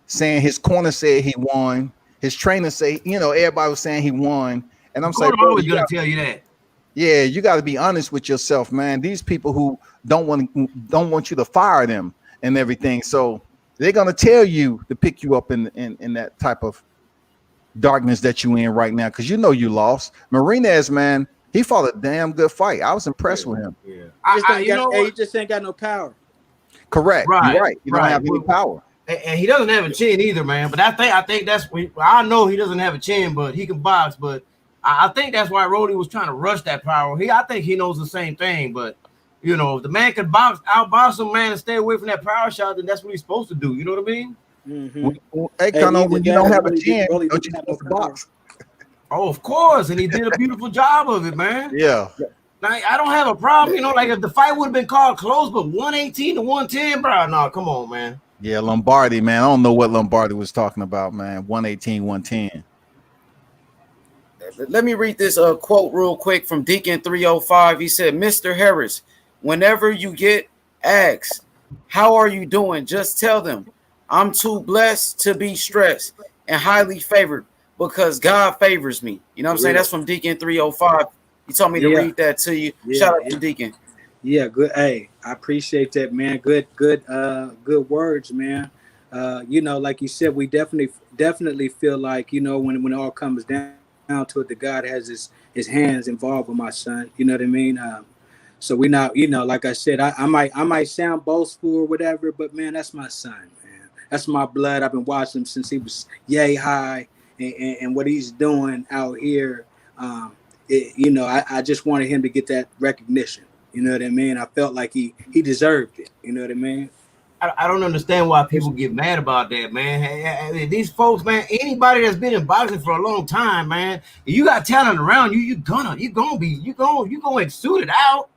saying his corner said he won, his trainer say, you know, everybody was saying he won, and I'm saying, always gonna tell you that. Yeah, you got to be honest with yourself, man. These people who don't want you to fire them and everything, so they're gonna tell you to pick you up in that type of darkness that you in right now, because you know you lost. Marinez, man, he fought a damn good fight. I was impressed with him. Yeah, he just ain't got no power. Correct. Right, You're right. You don't have any power. And he doesn't have a chin either, man. But I think that's, I know he doesn't have a chin, but he can box. But I think that's why Rolly was trying to rush that power. I think he knows the same thing. But you know, if the man can outbox him, man, and stay away from that power shot, then that's what he's supposed to do. You know what I mean? Mm-hmm. Hey, Kano, when you don't have a chin, really don't you have supposed to no power. box? Oh, of course, and he did a beautiful job of it, man. Yeah. Like, I don't have a problem, you know. Like if the fight would have been called close, but 118 to 110, bro. No, come on, man. Yeah, Lombardi, man. I don't know what Lombardi was talking about, man. 118, 110. Let me read this quote real quick from Deacon 305. He said, Mr. Harris, whenever you get asked, how are you doing? Just tell them, I'm too blessed to be stressed and highly favored because God favors me. You know what I'm saying? That's from Deacon 305. He told me to read that to you. Shout out to Deacon. Yeah, good. Hey, I appreciate that, man. Good words, man. You know, like you said, we definitely feel like, you know, when it all comes down to it, that God has his hands involved with my son. You know what I mean? So we not, you know, like I said, I might sound boastful or whatever, but man, that's my son, man. That's my blood. I've been watching him since he was yay high, and what he's doing out here. You know, I just wanted him to get that recognition. You know what I mean? I felt like he deserved it. You know what I mean? I don't understand why people get mad about that, man. Hey, these folks, man, anybody that's been in boxing for a long time, man, if you got talent around you, you're gonna exude it out.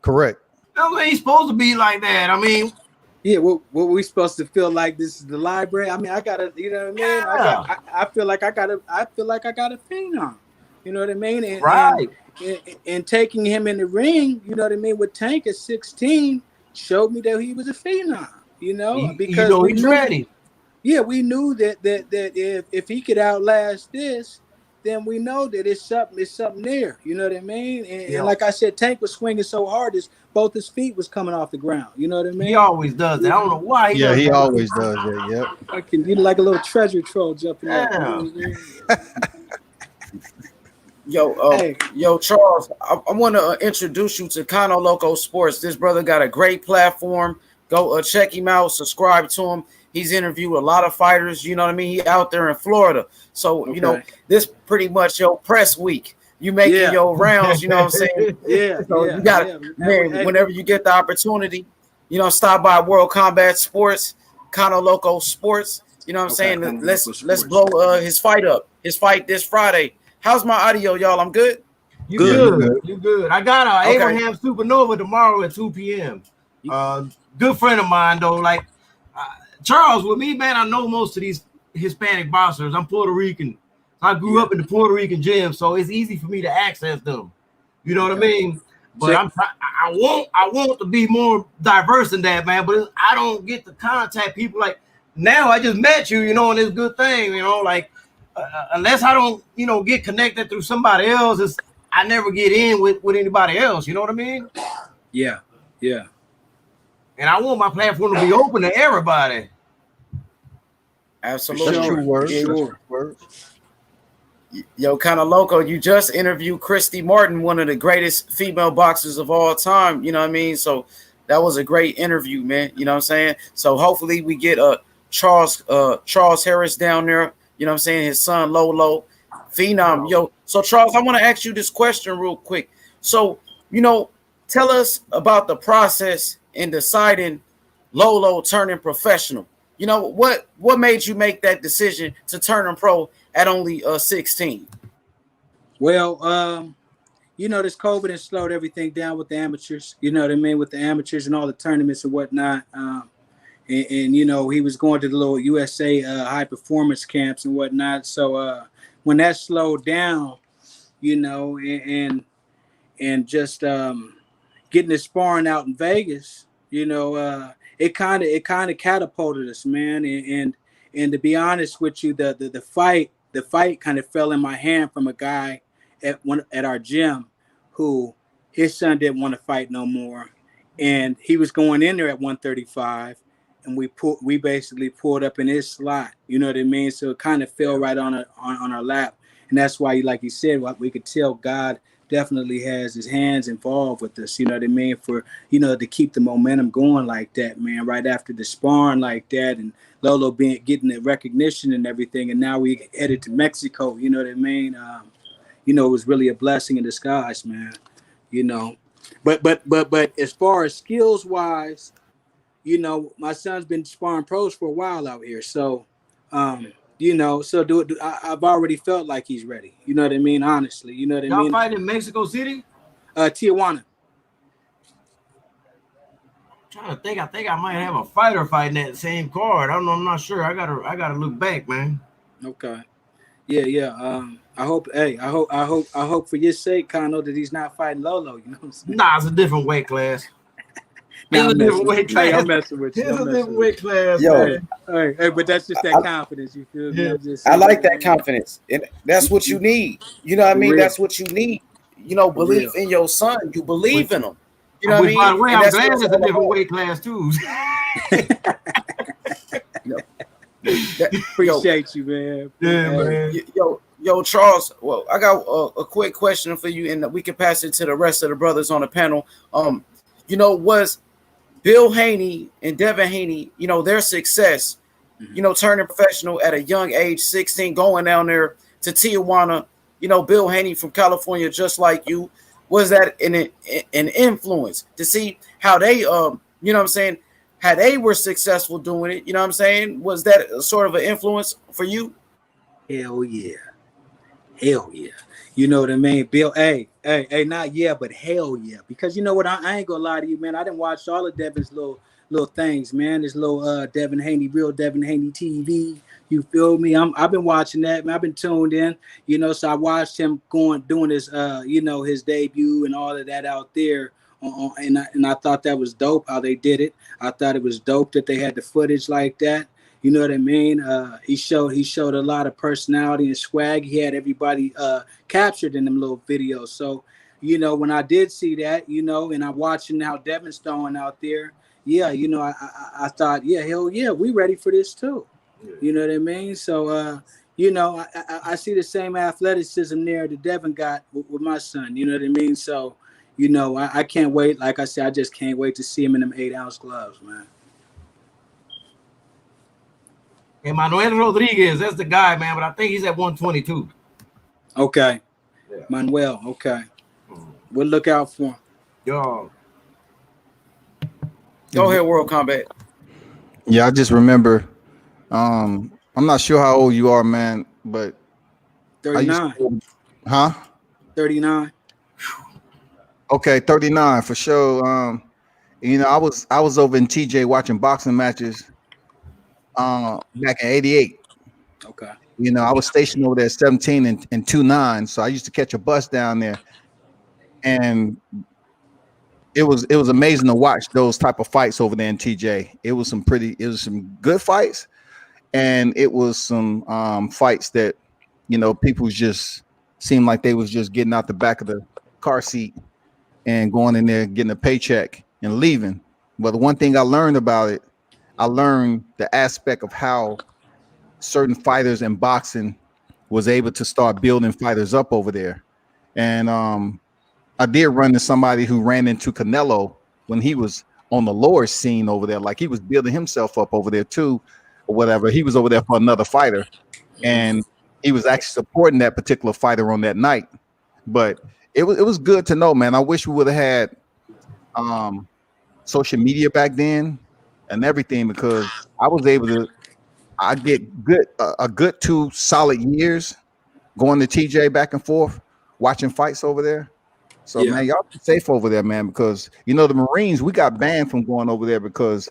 Correct. I mean, he's supposed to be like that. I mean, yeah, what we supposed to feel like this is the library? I mean, I gotta, you know what I mean? Yeah. I feel like I got a phenom. You know what I mean? And taking him in the ring, you know what I mean, with Tank at 16 showed me that he was a phenom. You know, because you know he's ready. Yeah, we knew that if he could outlast this, then we know that it's something there. You know what I mean? And like I said, Tank was swinging so hard, both his feet was coming off the ground. You know what I mean? He always does that. I don't know why. He always does that. Yep. Fucking, you like a little treasure troll jumping out. Yo, Charles, I want to introduce you to Kano Loco Sports. This brother got a great platform. Go check him out, subscribe to him. He's interviewed a lot of fighters. You know what I mean? He out there in Florida. So, you know, this pretty much your press week. You making your rounds, you know what I'm saying? So you got man, whenever you get the opportunity, you know, stop by World Combat Sports, Kano Loco Sports. You know what I'm saying? Let's blow his fight up. His fight this Friday. How's my audio, y'all? I'm good? You good. I got Abraham Supernova tomorrow at 2 p.m. Good friend of mine, though. Like, Charles, with me, man, I know most of these Hispanic boxers. I'm Puerto Rican. I grew up in the Puerto Rican gym, so it's easy for me to access them. You know what I mean? But I want to be more diverse than that, man. But I don't get to contact people. Like, now I just met you, you know, and it's a good thing, you know, like, unless I don't, you know, get connected through somebody else, I never get in with anybody else. You know what I mean? Yeah. And I want my platform to be open to everybody. Absolutely. That's true word. Sure. Yo, Kano Loco, you just interviewed Christy Martin, one of the greatest female boxers of all time. You know what I mean? So that was a great interview, man. You know what I'm saying? So hopefully we get Charles Harris down there. You know what I'm saying? His son, Lolo, Phenom. Yo, so Charles, I want to ask you this question real quick. So, you know, tell us about the process in deciding Lolo turning professional. You know, what made you make that decision to turn him pro at only 16? Well, you know, this COVID has slowed everything down with the amateurs. You know what I mean? With the amateurs and all the tournaments and whatnot. And you know, he was going to the little USA high performance camps and whatnot. So when that slowed down, you know, and just getting the sparring out in Vegas, you know, it kind of catapulted us, man. And to be honest with you, the fight kind of fell in my hand from a guy at our gym who his son didn't want to fight no more, and he was going in there at 135. And we basically pulled up in his slot, you know what I mean? So it kind of fell right on our lap, and that's why, like you said, we could tell God definitely has his hands involved with us, you know what I mean? For, you know, to keep the momentum going like that, man. Right after the sparring like that, and Lolo getting the recognition and everything, and now we headed to Mexico, you know what I mean? You know, it was really a blessing in disguise, man. You know, but as far as skills wise, you know, my son's been sparring pros for a while out here, so you know, so I've already felt like he's ready. You know what I mean? Honestly, you know what I Y'all mean? fight in Mexico City? Tijuana. Trying to think. I think I might have a fighter fighting that same card. I don't know. I'm not sure. I gotta look back, man. Okay. Yeah. I hope. Hey, I hope for your sake, Kano, that he's not fighting Lolo. You know what I'm saying? Nah, it's a different weight class. Nah, It's a different weight class. Hey, I'm messing with you. It's a different weight class, Yo, man. Hey, but that's just that confidence. You feel me? Yeah. I'm just I saying, like that man. confidence, and that's what you need. You know what I For mean? real. That's what you need. You know, For believe real. in your son. You believe in him. You know what I Which, by mean? the way, And I'm that's what glad it's it's a all different about. weight class too. Appreciate you, man. Yeah, Hey, man. Yo, Charles. Well, I got a quick question for you, and we can pass it to the rest of the brothers on the panel. You know, was Bill Haney and Devin Haney, you know, their success, you know, turning professional at a young age, 16, going down there to Tijuana, you know, Bill Haney from California, just like you, was that an influence to see how they, you know what I'm saying, how they were successful doing it, you know what I'm saying? Was that sort of an influence for you? hell yeah. Hell yeah. You know what I mean? Bill, hey, not yeah, but hell yeah. Because you know what? I ain't gonna lie to you, man. I didn't watch all of Devin's little things, man. This little Devin Haney, real Devin Haney TV. You feel me? I've been watching that, man. I've been tuned in, you know, so I watched him doing his you know, his debut and all of that out there. And I thought that was dope how they did it. I thought it was dope that they had the footage like that. You know what I mean? He showed a lot of personality and swag. He had everybody captured in them little videos. So, you know, when I did see that, you know, and I'm watching how Devin's throwing out there, yeah, you know, I thought, yeah, hell yeah, we ready for this too. You know what I mean? So, you know, I see the same athleticism there that Devin got with my son. You know what I mean? So, you know, I can't wait. Like I said, I just can't wait to see him in them 8-ounce gloves, man. Emmanuel Rodriguez, that's the guy, man. But I think he's at 122. Okay. Yeah. Manuel, okay. We'll look out for him. Yo. Go ahead, World Combat. Yeah, I just remember. I'm not sure how old you are, man, but 39. Huh? 39. Okay, 39 for sure. You know, I was over in TJ watching boxing matches back in 88. Okay. You know, I was stationed over there at 17 and 29. So I used to catch a bus down there. And it was amazing to watch those type of fights over there in TJ. It was some good fights, and it was some fights that, you know, people just seemed like they was just getting out the back of the car seat and going in there, getting a paycheck and leaving. But the one thing I learned about it, I learned the aspect of how certain fighters in boxing was able to start building fighters up over there. And I did run into somebody who ran into Canelo when he was on the lower scene over there. Like he was building himself up over there too, or whatever. He was over there for another fighter, and he was actually supporting that particular fighter on that night. But it was good to know, man. I wish we would have had social media back then and everything, because I get a good 2 solid years going to TJ back and forth, watching fights over there. So man, y'all be safe over there, man, because you know the Marines, we got banned from going over there because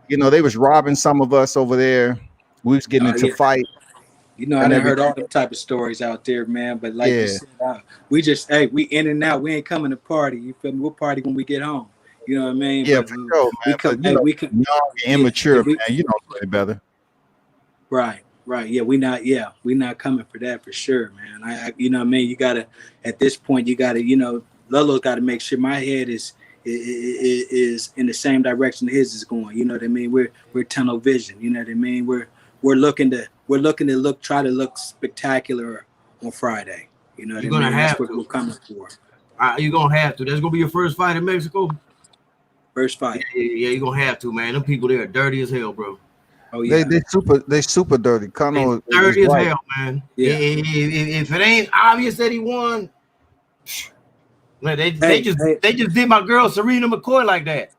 you know they was robbing some of us over there. We was getting into fight. You know, I done heard all them type of stories out there, man. But like you said, we just we in and out. We ain't coming to party. You feel me? We'll party when we get home. You know what I mean? Yeah, but for sure, man. we come young and immature, man. You don't know any better. Right. Yeah, we not coming for that for sure, man. I you know what I mean? You gotta, at this point, you gotta, you know, Lolo's gotta make sure my head is in the same direction his is going. You know what I mean? We're tunnel vision, you know what I mean? We're looking to try to look spectacular on Friday. You know what I mean? That's what we're coming for. You're gonna have to. That's gonna be your first fight in Mexico. First fight. Yeah, you're gonna have to, man. Them people there are dirty as hell, bro. Oh yeah, they super dirty. Kano dirty as hell, man. Yeah. If it ain't obvious that he won, man, they just did my girl Serena McCoy like that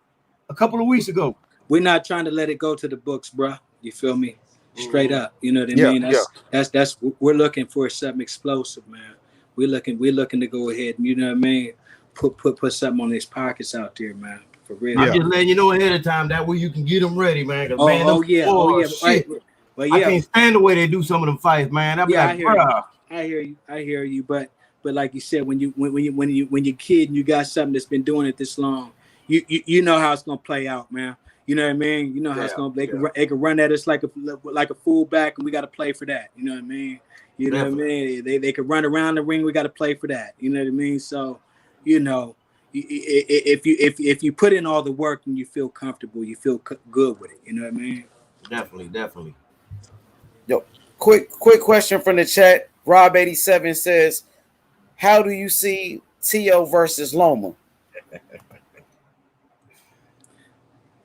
a couple of weeks ago. we're not trying to let it go to the books, bro. You feel me? Straight up. You know what I mean? That's we're looking for something explosive, man. We're looking to go ahead and, you know what I mean, put something on these pockets out there, man. For real. I'm just letting you know ahead of time, that way you can get them ready, man. Shit. But yeah, I can't stand the way they do some of them fights, man. I'll be like, I hear you. But like you said, when you're kid and you got something that's been doing it this long, you know how it's gonna play out, man. You know what I mean? You know how it's gonna they can run at us like a fullback, and we got to play for that. You know what I mean? You know what I mean? They could run around the ring. We got to play for that. You know what I mean? So, you know, if you put in all the work and you feel comfortable, you feel good with it. You know what I mean? Definitely. Yo, quick question from the chat. Rob87 says, how do you see T.O. versus Loma?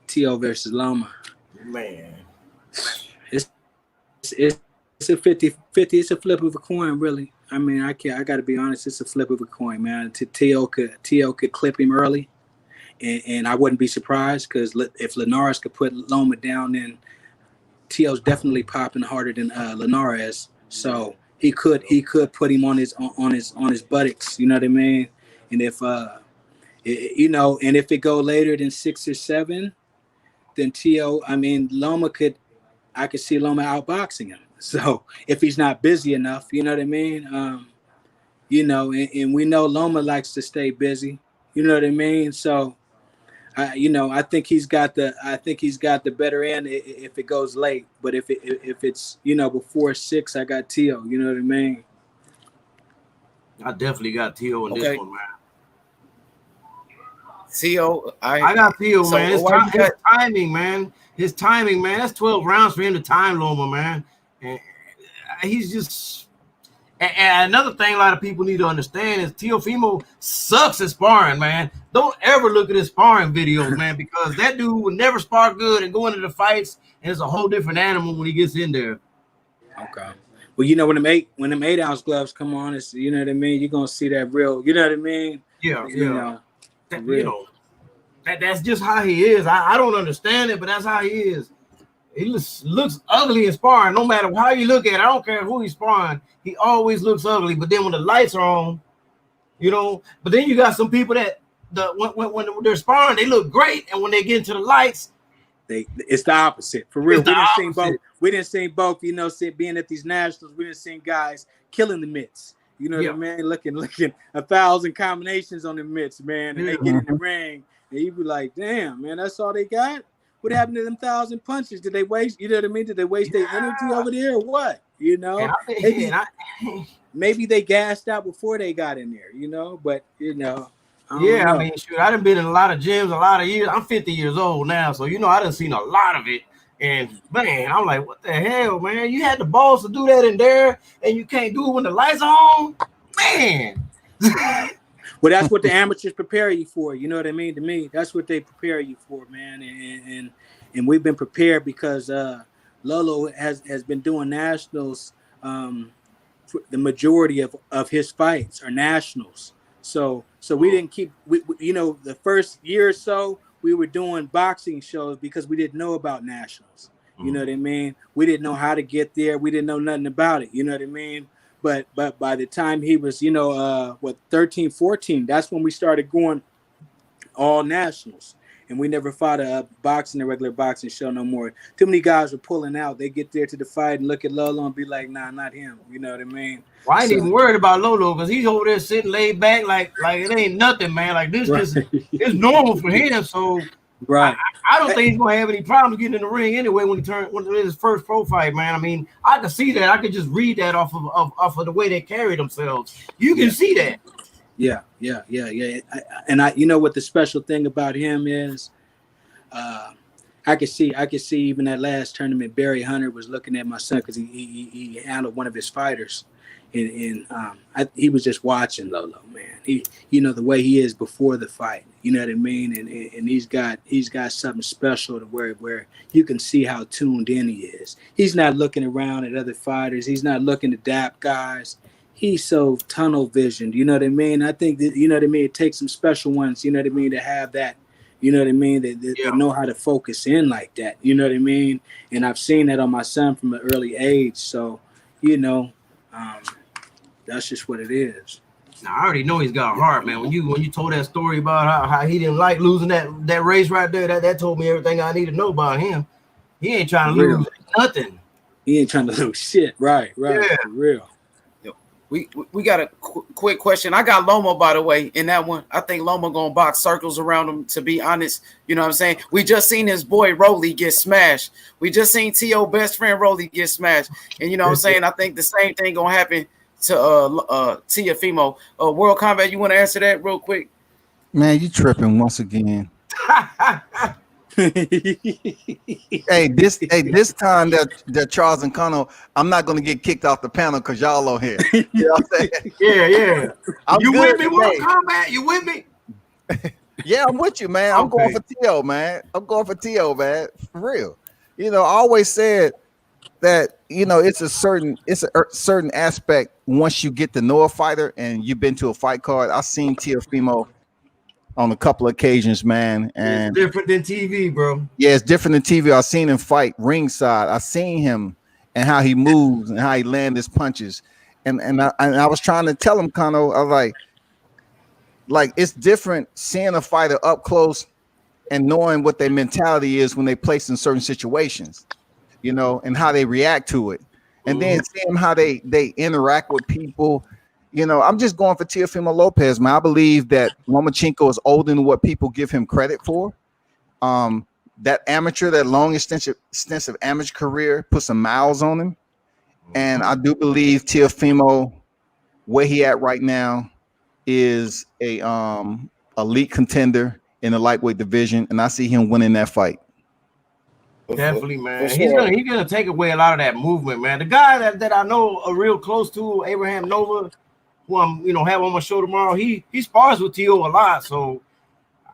T.O. versus Loma. Man. It's a 50-50. It's a flip of a coin, really. I mean, I got to be honest. It's a flip of a coin, man. T.O. could clip him early, and I wouldn't be surprised, because if Linares could put Loma down, then T.O.'s definitely popping harder than Linares. So he could put him on his buttocks. You know what I mean? And if if it go later than 6 or 7, then T.O. I could see Loma outboxing him. So if he's not busy enough, you know what I mean? And we know Loma likes to stay busy. You know what I mean? So, I think he's got the better end if it goes late. But if it's before 6, I got T.O. You know what I mean? I definitely got T.O. in this one, man. T.O. I got T.O., man. His timing, man. His timing, man. That's 12 rounds for him to time Loma, man. And he's just. And another thing a lot of people need to understand is Teofimo sucks at sparring, man. Don't ever look at his sparring videos, man, because that dude will never spar good and go into the fights, and it's a whole different animal when he gets in there. Okay. Well, when them 8-ounce gloves come on, it's, you know what I mean? You're gonna see that real, you know what I mean? Yeah. That's just how he is. I don't understand it, but that's how he is. He looks ugly in sparring. No matter how you look at it, I don't care who he's sparring. He always looks ugly. But then when the lights are on, But then you got some people that when they're sparring, they look great, and when they get into the lights, it's the opposite. For real, we didn't see both. Being at these nationals, we didn't see guys killing the mitts. You know what I mean? Looking 1,000 combinations on the mitts, man, and they get in the ring, and you be like, damn, man, that's all they got. What happened to them 1,000 punches? Did they waste? You know what I mean? Did they waste their energy over there or what? Maybe they gassed out before they got in there. But I mean, shoot, I done been in a lot of gyms a lot of years. I'm 50 years old now, so I done seen a lot of it. And man, I'm like, what the hell, man? You had the balls to do that in there, and you can't do it when the lights are on, man. Well, that's what the amateurs prepare you for. You know what I mean? To me, that's what they prepare you for, man. And we've been prepared because Lolo has been doing nationals. The majority of his fights are nationals. So we didn't keep. The first year or so we were doing boxing shows because we didn't know about nationals. You know what I mean? We didn't know how to get there. We didn't know nothing about it. You know what I mean? But by the time he was, 13, 14, that's when we started going all nationals. And we never fought a regular boxing show no more. Too many guys were pulling out. They get there to the fight and look at Lolo and be like, nah, not him. You know what I mean? Well, I ain't even worried about Lolo because he's over there sitting laid back like it ain't nothing, man. Like this is normal for him. So right. I don't think he's gonna have any problems getting in the ring anyway when his first pro fight, man. I mean, I can see that. I could just read that off of the way they carry themselves. You can see that. Yeah. And what the special thing about him is, I could see even that last tournament, Barry Hunter was looking at my son because he handled one of his fighters, and he was just watching Lolo, man. He, the way he is before the fight, you know what I mean, and he's got something special to where you can see how tuned in he is. He's not looking around at other fighters. He's not looking to dap guys. He's so tunnel visioned, you know what I mean? I think that, you know what I mean, it takes some special ones, you know what I mean, to have that You know what I mean? That know how to focus in like that. You know what I mean? And I've seen that on my son from an early age. So, that's just what it is. Now, I already know he's got a heart, man. When you told that story about how he didn't like losing that race right there, that told me everything I need to know about him. He ain't trying to lose nothing. He ain't trying to lose shit. Right. Yeah. For real. We got a quick question. I got Loma, by the way, in that one. I think Loma gonna box circles around him, to be honest. You know what I'm saying? We just seen his boy Rolly get smashed. We just seen T.O. best friend Rolly get smashed. And you know what I'm saying? I think the same thing gonna happen to Tia Femo. World Combat, you want to answer that real quick? Man, you tripping once again. Hey, this time that Charles and Connor, I'm not gonna get kicked off the panel because y'all on here. You know what I'm saying? Yeah. You with me, World today. Combat? You with me? Yeah, I'm with you, man. I'm going for T.O., man. I'm going for T.O., man. For real. You know, I always said that, you know, it's a certain aspect once you get to know a fighter and you've been to a fight card. I've seen Teofimo on a couple of occasions, man. And it's different than TV, bro. Yeah, it's different than TV. I've seen him fight ringside. I've seen him and how he moves and how he lands his punches. And I was trying to tell him, Kano, I was like it's different seeing a fighter up close and knowing what their mentality is when they place in certain situations, you know, and how they react to it. And then seeing how they interact with people. You know, I'm just going for Teofimo Lopez, man. I believe that Lomachenko is older than what people give him credit for. That long extensive amateur career put some miles on him. And I do believe Teofimo, where he at right now, is a elite contender in the lightweight division, and I see him winning that fight. Definitely, man. He's gonna take away a lot of that movement, man. The guy that I know are real close to, Abraham Nova, who I'm have on my show tomorrow, he spars with T.O. a lot, so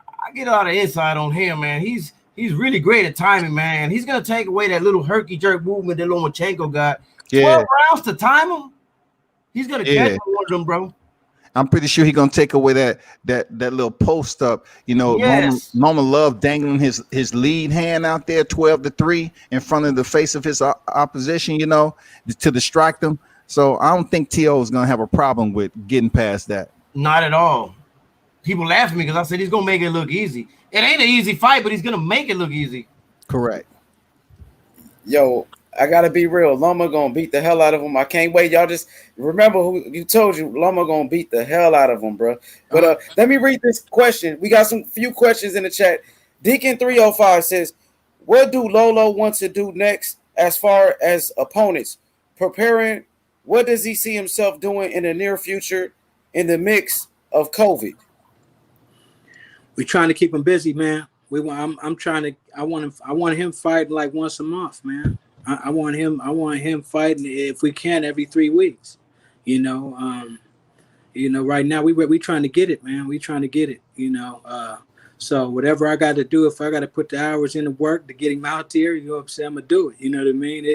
I get a lot of insight on him, man. He's really great at timing, man. He's gonna take away that little herky jerk movement that Lomachenko got. 12 rounds to time him. He's gonna catch one of them, bro. I'm pretty sure he's gonna take away that little post up. You know, Mama Love dangling his lead hand out there, 12-3 in front of the face of his opposition. You know, to distract him. So I don't think T.O. is gonna have a problem with getting past that. Not at all. People laugh at me because I said he's gonna make it look easy. It ain't an easy fight, but he's gonna make it look easy. Correct. Yo, I gotta be real. Loma gonna beat the hell out of him. I can't wait. Y'all just remember who you told you. Loma gonna beat the hell out of him, bro. But let me read this question. We got some few questions in the chat. Deacon 305 says, "What do Lolo want to do next as far as opponents preparing? What does he see himself doing in the near future in the mix of COVID?" We're trying to keep him busy, man. I want him fighting like once a month, man. I want him fighting, if we can, every 3 weeks. Right now we trying to get it, man. We trying to get it, so whatever I got to do, if I got to put the hours in the work to get him out there, you know what I'm saying, I'm gonna do it. You know what I mean?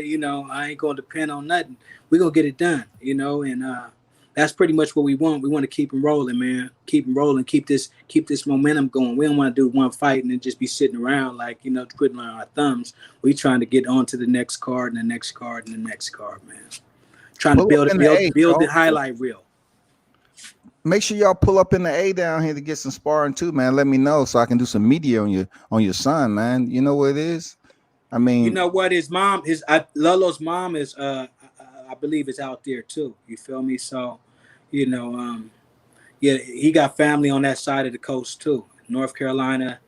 I ain't gonna depend on nothing. We're gonna get it done, and that's pretty much what we want. We want to keep him rolling, man. Keep him rolling. Keep this momentum going. We don't want to do one fight and then just be sitting around like, twiddling our thumbs. We trying to get on to the next card and the next card and the next card, man. Trying to build the highlight reel. Make sure y'all pull up in the A down here to get some sparring too, man. Let me know so I can do some media on your son, man. You know what it is? I mean, you know what? Lolo's mom is I believe is out there too. You feel me? So, he got family on that side of the coast too. North Carolina,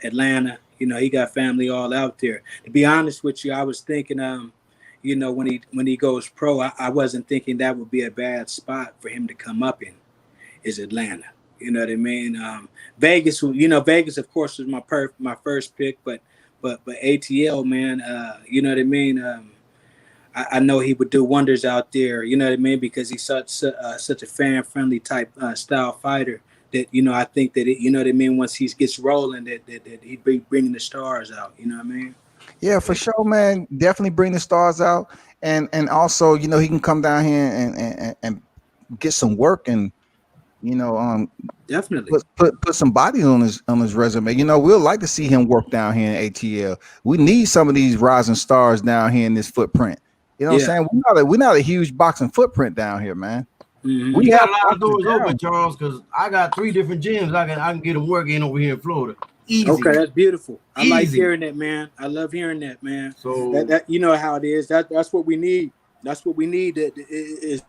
Atlanta. He got family all out there. To be honest with you, I was thinking, when he goes pro, I wasn't thinking that would be a bad spot for him to come up in. Is Atlanta? You know what I mean? Vegas. Vegas, of course, was my first pick, but ATL, man. You know what I mean? I know he would do wonders out there, you know what I mean, because he's such a fan-friendly type style fighter that, I think that, you know what I mean, once he gets rolling, that he'd be bringing the stars out, you know what I mean? Yeah, for sure, man. Definitely bring the stars out. And also, he can come down here and get some work and You know, Definitely. put some bodies on his resume. You know, we'll like to see him work down here in ATL. We need some of these rising stars down here in this footprint. You know what I'm saying? We're not a huge boxing footprint down here, man. Mm-hmm. We You got have a lot of doors down. open, Charles, because I got 3 different gyms I can get them working over here in Florida. Easy. Okay, that's beautiful. I like Easy. hearing that, man. I love hearing that, man. So That you know how it is. That's what we need. That's what we need. Is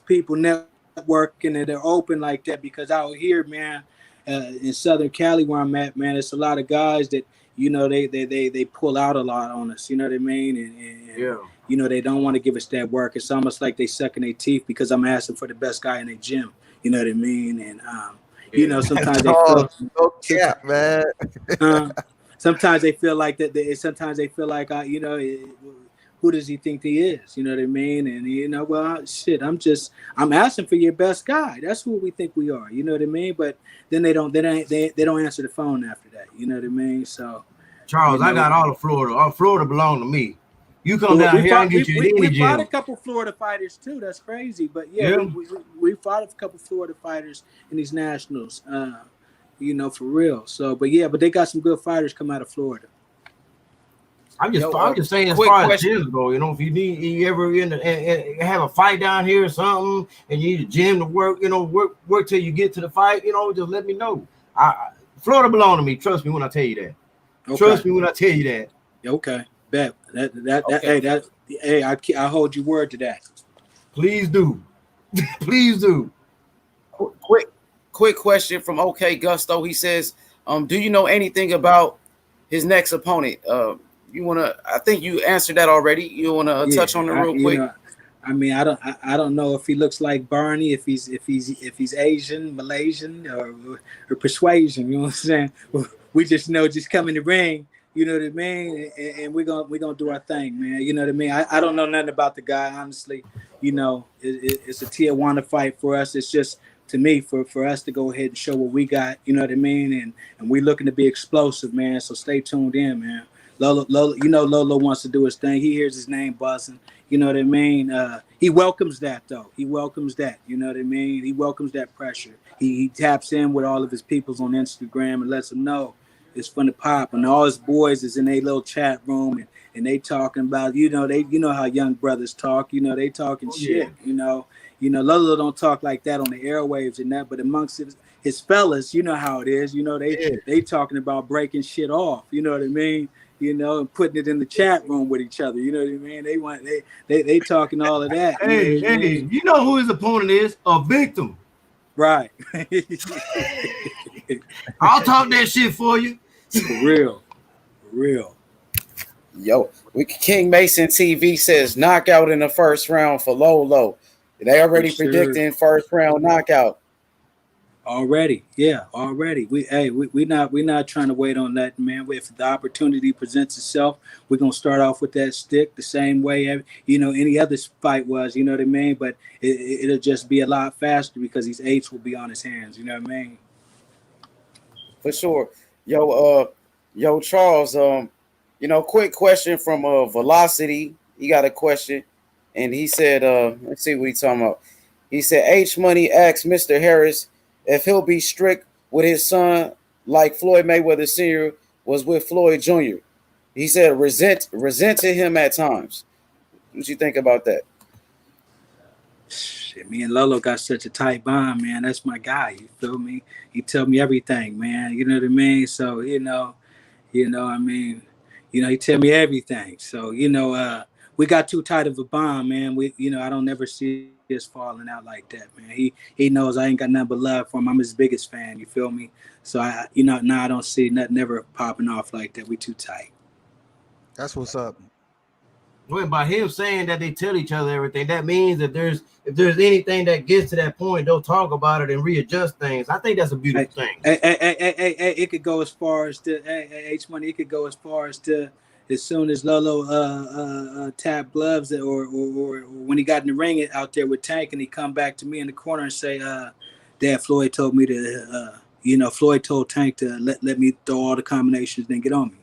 people networking and they're open like that. Because out here, man, in Southern Cali where I'm at, man, it's a lot of guys that you know they pull out a lot on us. You know what I mean? And yeah. you know they don't want to give us that work. It's almost like they sucking their teeth because I'm asking for the best guy in their gym. You know what I mean? And you know, sometimes they feel no cap, man. sometimes they feel like that. Sometimes they feel like, you know, who does he think he is? You know what I mean? And you know, well, shit, I'm asking for your best guy. That's who we think we are. You know what I mean? But then they don't answer the phone after that. You know what I mean? So, Charles, you know, I got all of Florida. All Florida belong to me. You come down here, I can get you in any we fought a gym. couple Florida fighters too. That's crazy, but yeah. We fought a couple Florida fighters in these nationals. You know, for real. So, but they got some good fighters come out of Florida. I'm just saying, as far as gyms go, you know, if you ever have a fight down here or something, and you need a gym to work, you know, work till you get to the fight, you know, just let me know. Florida belong to me. Trust me when I tell you that. Okay. Trust me when I tell you that. Okay, bet that. Hey, I hold your word to that. Please do, please do. Quick question from OK Gusto. He says, do you know anything about his next opponent? You wanna? I think you answered that already. You wanna touch on it real quick? Know, I mean, I don't know if he looks like Barney, if he's Asian, Malaysian, or persuasion. You know what I'm saying? We just know just come in the ring. You know what I mean? And we're gonna do our thing, man. You know what I mean? I don't know nothing about the guy, honestly. You know, it's a Tijuana fight for us. It's just, to me, for us to go ahead and show what we got. You know what I mean? And we're looking to be explosive, man. So stay tuned in, man. Lolo, you know, Lolo wants to do his thing. He hears his name buzzing. You know what I mean? He welcomes that, though. He welcomes that. You know what I mean? He welcomes that pressure. He taps in with all of his peoples on Instagram and lets them know it's fun to pop. And all his boys is in their little chat room and they talking about, you know how young brothers talk. You know, they talking shit. Yeah. You know, Lolo don't talk like that on the airwaves and that, but amongst his fellas, you know how it is. You know, they talking about breaking shit off. You know what I mean? You know, and putting it in the chat room with each other. You know what I mean? They talking all of that. You know who his opponent is? A victim. Right. I'll talk that shit for you. For real. Yo, King Mason TV says knockout in the first round for Lolo. They already predicting first round knockout. Already. We're not trying to wait on that, man. If the opportunity presents itself, we're gonna start off with that stick the same way any other fight was. You know what I mean? But it'll just be a lot faster because these eights will be on his hands. You know what I mean? For sure. Yo, Charles. Quick question from Velocity. He got a question, and he said, let's see what he's talking about. He said, H Money asked Mr. Harris if he'll be strict with his son like Floyd Mayweather Sr. was with Floyd Jr. He said resented him at times. What you think about that? Shit, me and Lolo got such a tight bond, man. That's my guy. You feel me? He tell me everything, man. You know what I mean? So, he tell me everything. So, we got too tight of a bond, man. I don't never see us falling out like that, man. He knows I ain't got nothing but love for him. I'm his biggest fan. You feel me? So I don't see nothing ever popping off like that. We too tight. That's what's up. Well, by him saying that they tell each other everything, that means that if there's anything that gets to that point, they'll talk about it and readjust things. I think that's a beautiful thing. It could go as far as to H Money. It could go as far as to as soon as Lolo tapped gloves or when he got in the ring out there with Tank and he come back to me in the corner and say, Dad, Floyd told me to, Floyd told Tank to let me throw all the combinations and get on me.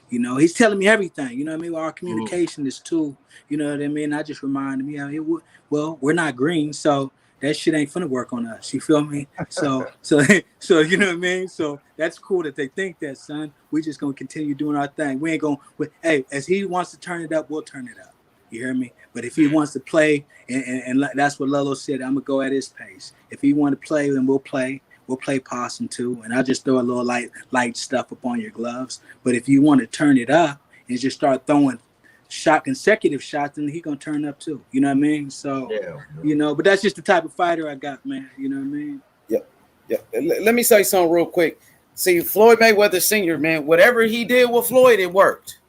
You know, he's telling me everything. You know what I mean? Our communication is too, you know what I mean? I just remind him, well, we're not green. So, that shit ain't finna work on us. You feel me? So you know what I mean? So that's cool that they think that, son. We just gonna continue doing our thing. We ain't gonna. Hey, as he wants to turn it up, we'll turn it up. You hear me? But if he wants to play, and that's what Lolo said, I'm gonna go at his pace. If he want to play, then we'll play. We'll play possum too, and I'll just throw a little light stuff up on your gloves. But if you want to turn it up and just start throwing consecutive shots, then he gonna turn up too. You know what I mean? So you know, but that's just the type of fighter I got, man. You know what I mean? Yeah. Let me say something real quick. See, Floyd Mayweather Sr., man, whatever he did with Floyd, it worked.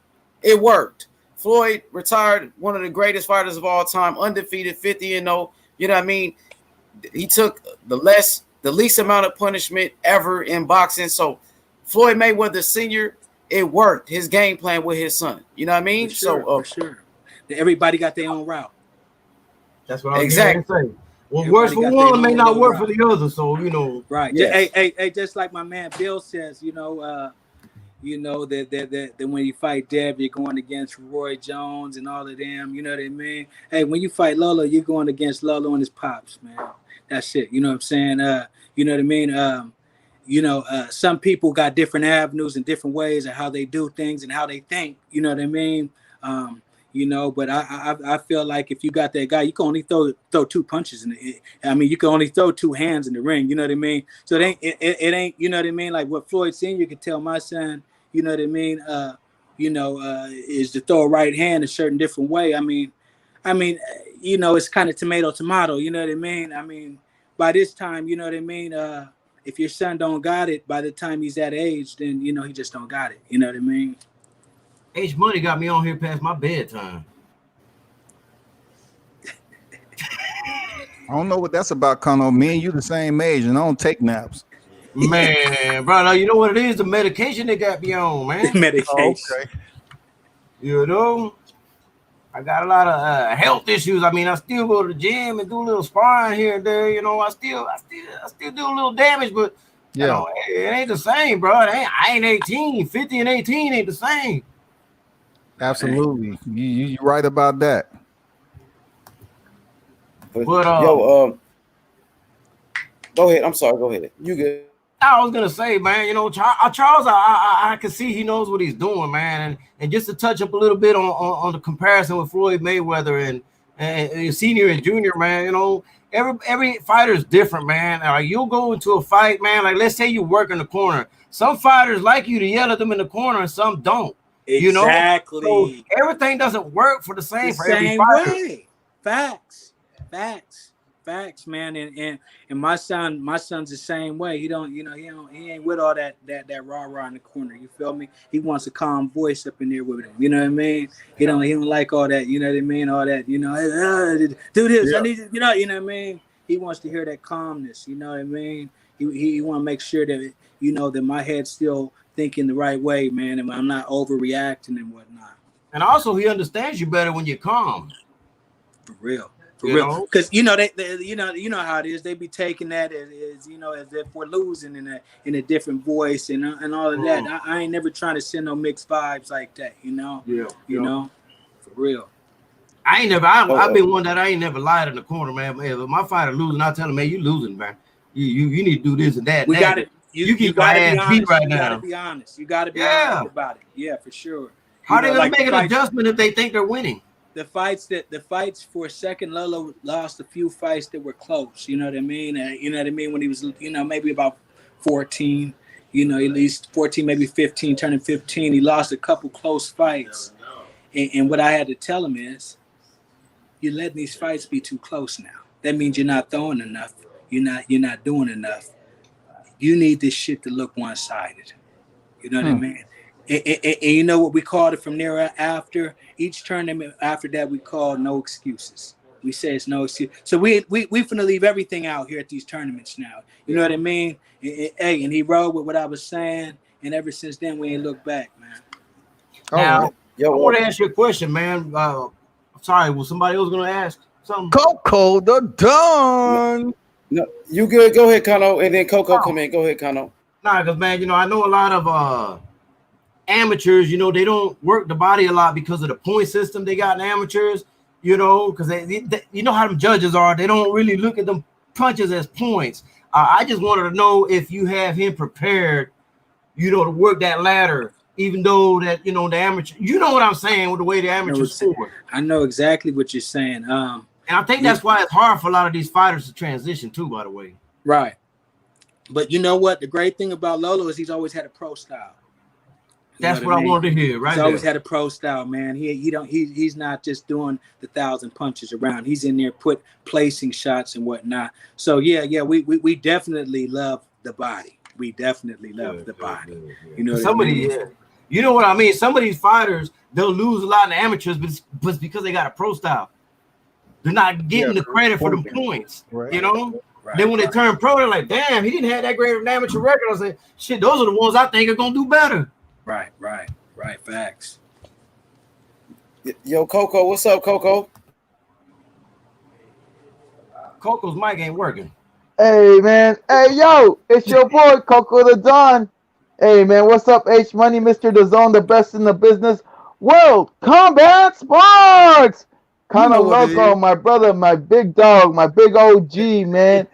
It worked. Floyd retired, one of the greatest fighters of all time, undefeated, 50-0. You know what I mean? He took the least amount of punishment ever in boxing. So Floyd Mayweather Sr., it worked. His game plan with his son. You know what I mean? For sure, So for sure. Everybody got their own route. That's what I was exactly saying. What works for one may not work for the other. So you know, right? Yes. Hey, just like my man Bill says, you know that when you fight Dev, you're going against Roy Jones and all of them. You know what I mean? Hey, when you fight Lolo, you're going against Lolo and his pops, man. That's it. You know what I'm saying? You know what I mean? Some people got different avenues and different ways of how they do things and how they think. You know what I mean? But I feel like if you got that guy, you can only throw two punches in it. I mean, you can only throw two hands in the ring. You know what I mean? So it ain't. You know what I mean? Like what Floyd Senior could tell my son. You know what I mean? Is to throw a right hand a certain different way. I mean, it's kind of tomato. You know what I mean? I mean, by this time, you know what I mean? If your son don't got it, by the time he's that age, then, he just don't got it. You know what I mean? H Money got me on here past my bedtime. I don't know what that's about, Connor. Me and you the same age, and I don't take naps. Man, brother, you know what it is? The medication they got me on, man. Medication. Oh, okay. You know, I got a lot of health issues. I mean, I still go to the gym and do a little sparring here and there. You know, I still do a little damage, but yeah, you know, it ain't the same, bro. I ain't 18. 50 and 18 ain't the same. Absolutely, you right about that. But go ahead. I'm sorry. Go ahead. You good? I was gonna say, man, you know, Charles, I can see he knows what he's doing, man, and just to touch up a little bit on the comparison with Floyd Mayweather and senior and junior, man, you know, every fighter is different, man. You'll go into a fight, man. Like let's say you work in the corner. Some fighters like you to yell at them in the corner, and some don't. Exactly. You know, so everything doesn't work for every fighter. Way. Facts, man. And my son's the same way. He ain't with all that rah in the corner. You feel me? He wants a calm voice up in there with him. You know what I mean? He don't like all that. You know what I mean? All that. You know, do this. Yeah. I need. You know what I mean? He wants to hear that calmness. You know what I mean? He want to make sure that that my head's still thinking the right way, man, and I'm not overreacting and whatnot. And also, he understands you better when you're calm. For real, because they how it is. They be taking that as if we're losing in a different voice and all of that. I ain't never trying to send no mixed vibes like that. You know, for real. I've been one that I ain't never lied in the corner, man. If my fighter losing, I tell him, man, you losing, man. You need to do this and that. We got it. You gotta be honest. Right you now. Gotta be honest. You gotta be honest about it. Yeah, for sure. How they gonna make an adjustment if they think they're winning? The fights for a second, Lolo lost a few fights that were close. You know what I mean? When he was, maybe about 14, at least 14, maybe 15, turning 15. He lost a couple close fights. And what I had to tell him is, you're letting these fights be too close now. That means you're not throwing enough. You're not doing enough. You need this shit to look one-sided. You know what I mean? And you know what we called it from there after? Each tournament after that, we called no excuses. We say it's no excuse. So we finna leave everything out here at these tournaments now. You know what I mean? And he rode with what I was saying, and ever since then, we ain't looked back, man. Now, I want to ask you a question, man. Sorry, was somebody else going to ask something? Coco the Don. No, you good? Go ahead, Kano, and then Coco come in. Go ahead, Kano. Nah, because man, I know a lot of amateurs. They don't work the body a lot because of the point system they got in amateurs. Because they how them judges are. They don't really look at them punches as points. I just wanted to know if you have him prepared, to work that ladder, even though that, the amateur, what I'm saying with the way the amateurs score. I know exactly what you're saying. And I think that's why it's hard for a lot of these fighters to transition too, by the way. Right. But you know what? The great thing about Lolo is he's always had a pro style. That's what I wanted to hear, right? He's always had a pro style, man. He's not just doing the 1,000 punches around. He's in there placing shots and whatnot. So yeah, we definitely love the body. We definitely love the body. You know what I mean? You know what I mean? Some of these fighters, they'll lose a lot in the amateurs, but because they got a pro style. They're not getting the credit for the points. Right. Right, then when they turn pro, they're like, damn, he didn't have that great of an amateur record. I say, shit, those are the ones I think are gonna do better. Right. Facts. Yo, Coco, what's up, Coco? Coco's mic ain't working. Hey, man. Hey, yo, it's your boy, Coco the Don. Hey, man, what's up, H Money, Mr. DAZN, the best in the business. World Combat Sports. Kind of loco, my brother, my big dog, my big OG, man.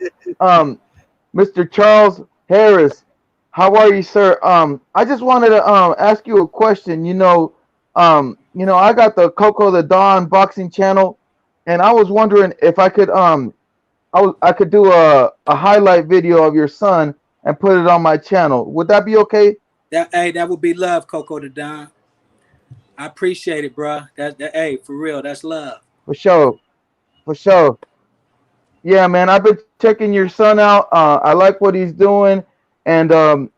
Mr. Charles Harris. How are you, sir? I just wanted to ask you a question. I got the Coco the Don boxing channel, and I was wondering if I could I could do a highlight video of your son and put it on my channel. Would that be okay? That would be love, Coco the Don. I appreciate it, bro. Hey, for real, that's love. For sure. Yeah, man, I've been checking your son out. I like what he's doing. And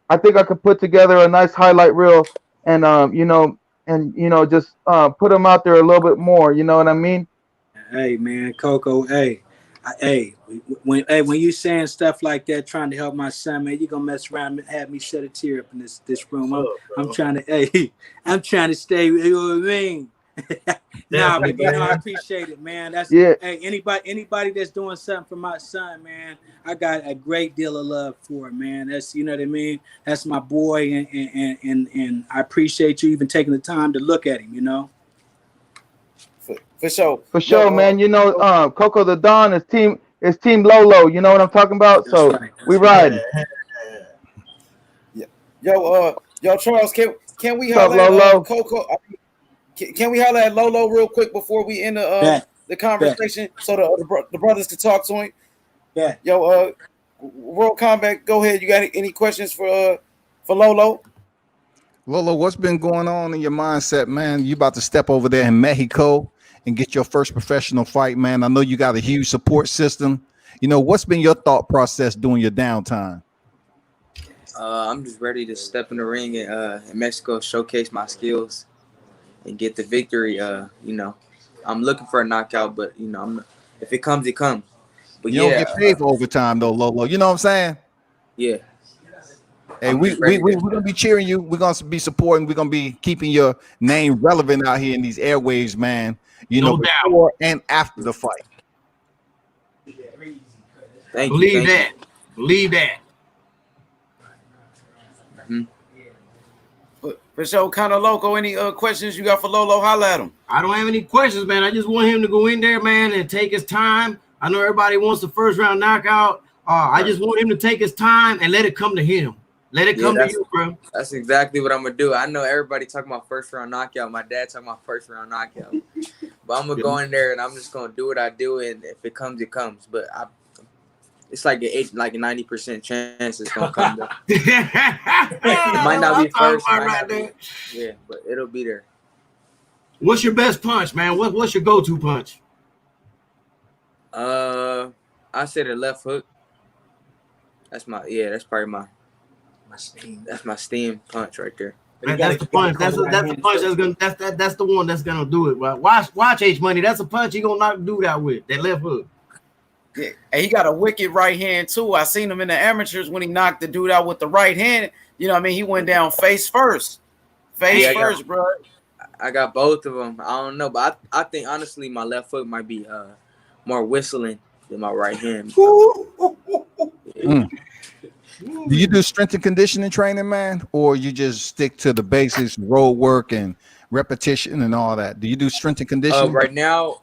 I think I could put together a nice highlight reel and just put him out there a little bit more. You know what I mean? Hey, man, Coco. When you saying stuff like that, trying to help my son, man, you gonna mess around and have me shed a tear up in this room. I'm trying to stay. You know what I mean? Nah, but I appreciate it, man. Hey, anybody that's doing something for my son, man, I got a great deal of love for him, man. That's, you know what I mean? That's my boy, and I appreciate you even taking the time to look at him, For sure. For sure, man. Coco the Don is team Lolo. You know what I'm talking about? That's so right. We riding. Yo, Charles, can we holler at Coco? Can we holler at Lolo real quick before we end the conversation so the brothers can talk to him? Yeah. Yo, World Combat, go ahead. You got any questions for Lolo? Lolo, what's been going on in your mindset, man? You about to step over there in Mexico and get your first professional fight, man. I know you got a huge support system. What's been your thought process during your downtime? I'm just ready to step in the ring in Mexico, showcase my skills, and get the victory. I'm looking for a knockout, but if it comes, it comes. But you don't get paid for overtime, though, Lolo. You know what I'm saying? Yeah. Hey, we're gonna be cheering you. We're gonna be supporting. We're gonna be keeping your name relevant out here in these airwaves, man. Before and after the fight. Thank you. Believe that. Mm-hmm. For sure, kind of loco. Any questions you got for Lolo? Holla at him. I don't have any questions, man. I just want him to go in there, man, and take his time. I know everybody wants the first round knockout. I just want him to take his time and let it come to him. Let it come to you, bro. That's exactly what I'm gonna do. I know everybody talking about first round knockout. My dad talking about first round knockout. But I'm gonna go in there and I'm just gonna do what I do, and if it comes, it comes. But it's like a 90% chance it's gonna come. It might not be first. Yeah, but it'll be there. What's your best punch, man? What's your go-to punch? I say the left hook. That's probably my steam. That's my steam punch right there. That's the punch. That's the punch. That's the one that's gonna do it. Right? Watch H Money. That's a punch he gonna knock dude out with that left hook. Yeah, and he got a wicked right hand too. I seen him in the amateurs when he knocked the dude out with the right hand. You know what I mean? He went down face first, bro. I got both of them. I don't know, but I think honestly my left foot might be more whistling than my right hand. Do you do strength and conditioning training, man, or you just stick to the basics, road work and repetition and all that? Do you do strength and conditioning? Right now,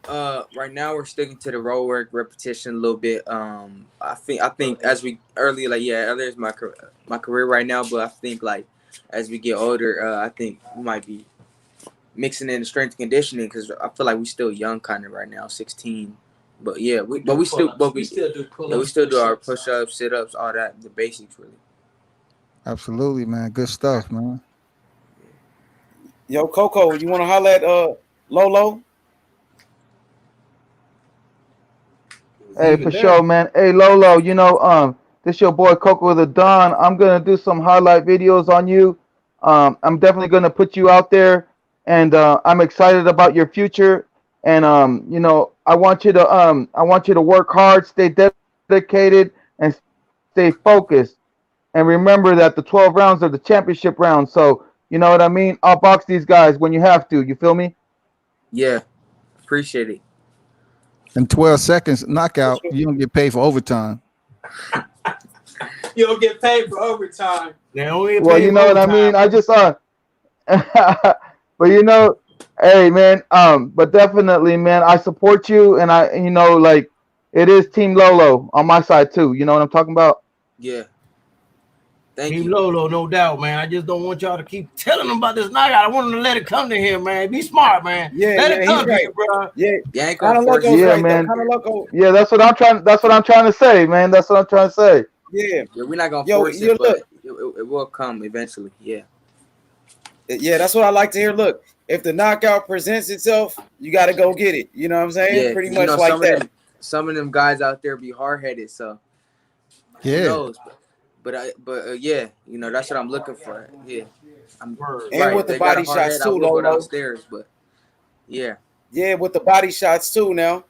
Right now we're sticking to the road work repetition a little bit. I think as we earlier, like earlier is my career right now, but I think like as we get older, I think we might be mixing in the strength and conditioning because I feel like we still young kind of right now, 16. But yeah, we still do pull-ups, we still do our push-ups, sit-ups, all that, the basics really. Absolutely, man. Good stuff, man. Yo, Coco, you want to holler at Lolo? Hey, for sure, man. Hey, Lolo, this your boy Coco the Don. I'm gonna do some highlight videos on you. I'm definitely gonna put you out there, and I'm excited about your future. And I want you to work hard, stay dedicated, and stay focused. And remember that the 12 rounds are the championship rounds. So you know what I mean. I'll box these guys when you have to. You feel me? Yeah, appreciate it. In 12 seconds knockout, you don't get paid for overtime. You don't get paid for overtime. Well, you know what I mean. I just but hey man, but definitely, man, I support you, and like it is Team Lolo on my side too. You know what I'm talking about? Yeah. Thank Team you. Lolo, no doubt, man. I just don't want y'all to keep telling them about this knockout. I want them to let it come to him, man. Be smart, man. Let it come to you, bro. Yeah, kind of Loco's yeah, right, man. Kind of Loco. Yeah, that's what I'm trying to say, man. That's what I'm trying to say. Yeah, we're not gonna force it, but it will come eventually. Yeah. Yeah, that's what I like to hear. Look, if the knockout presents itself, you got to go get it. You know what I'm saying? Yeah, pretty much like that. Some of them guys out there be hard headed, so yeah. Who knows? But yeah, that's what I'm looking for. Yeah, and with the body shots too, Lolo. Go downstairs, but yeah, with the body shots too. Now,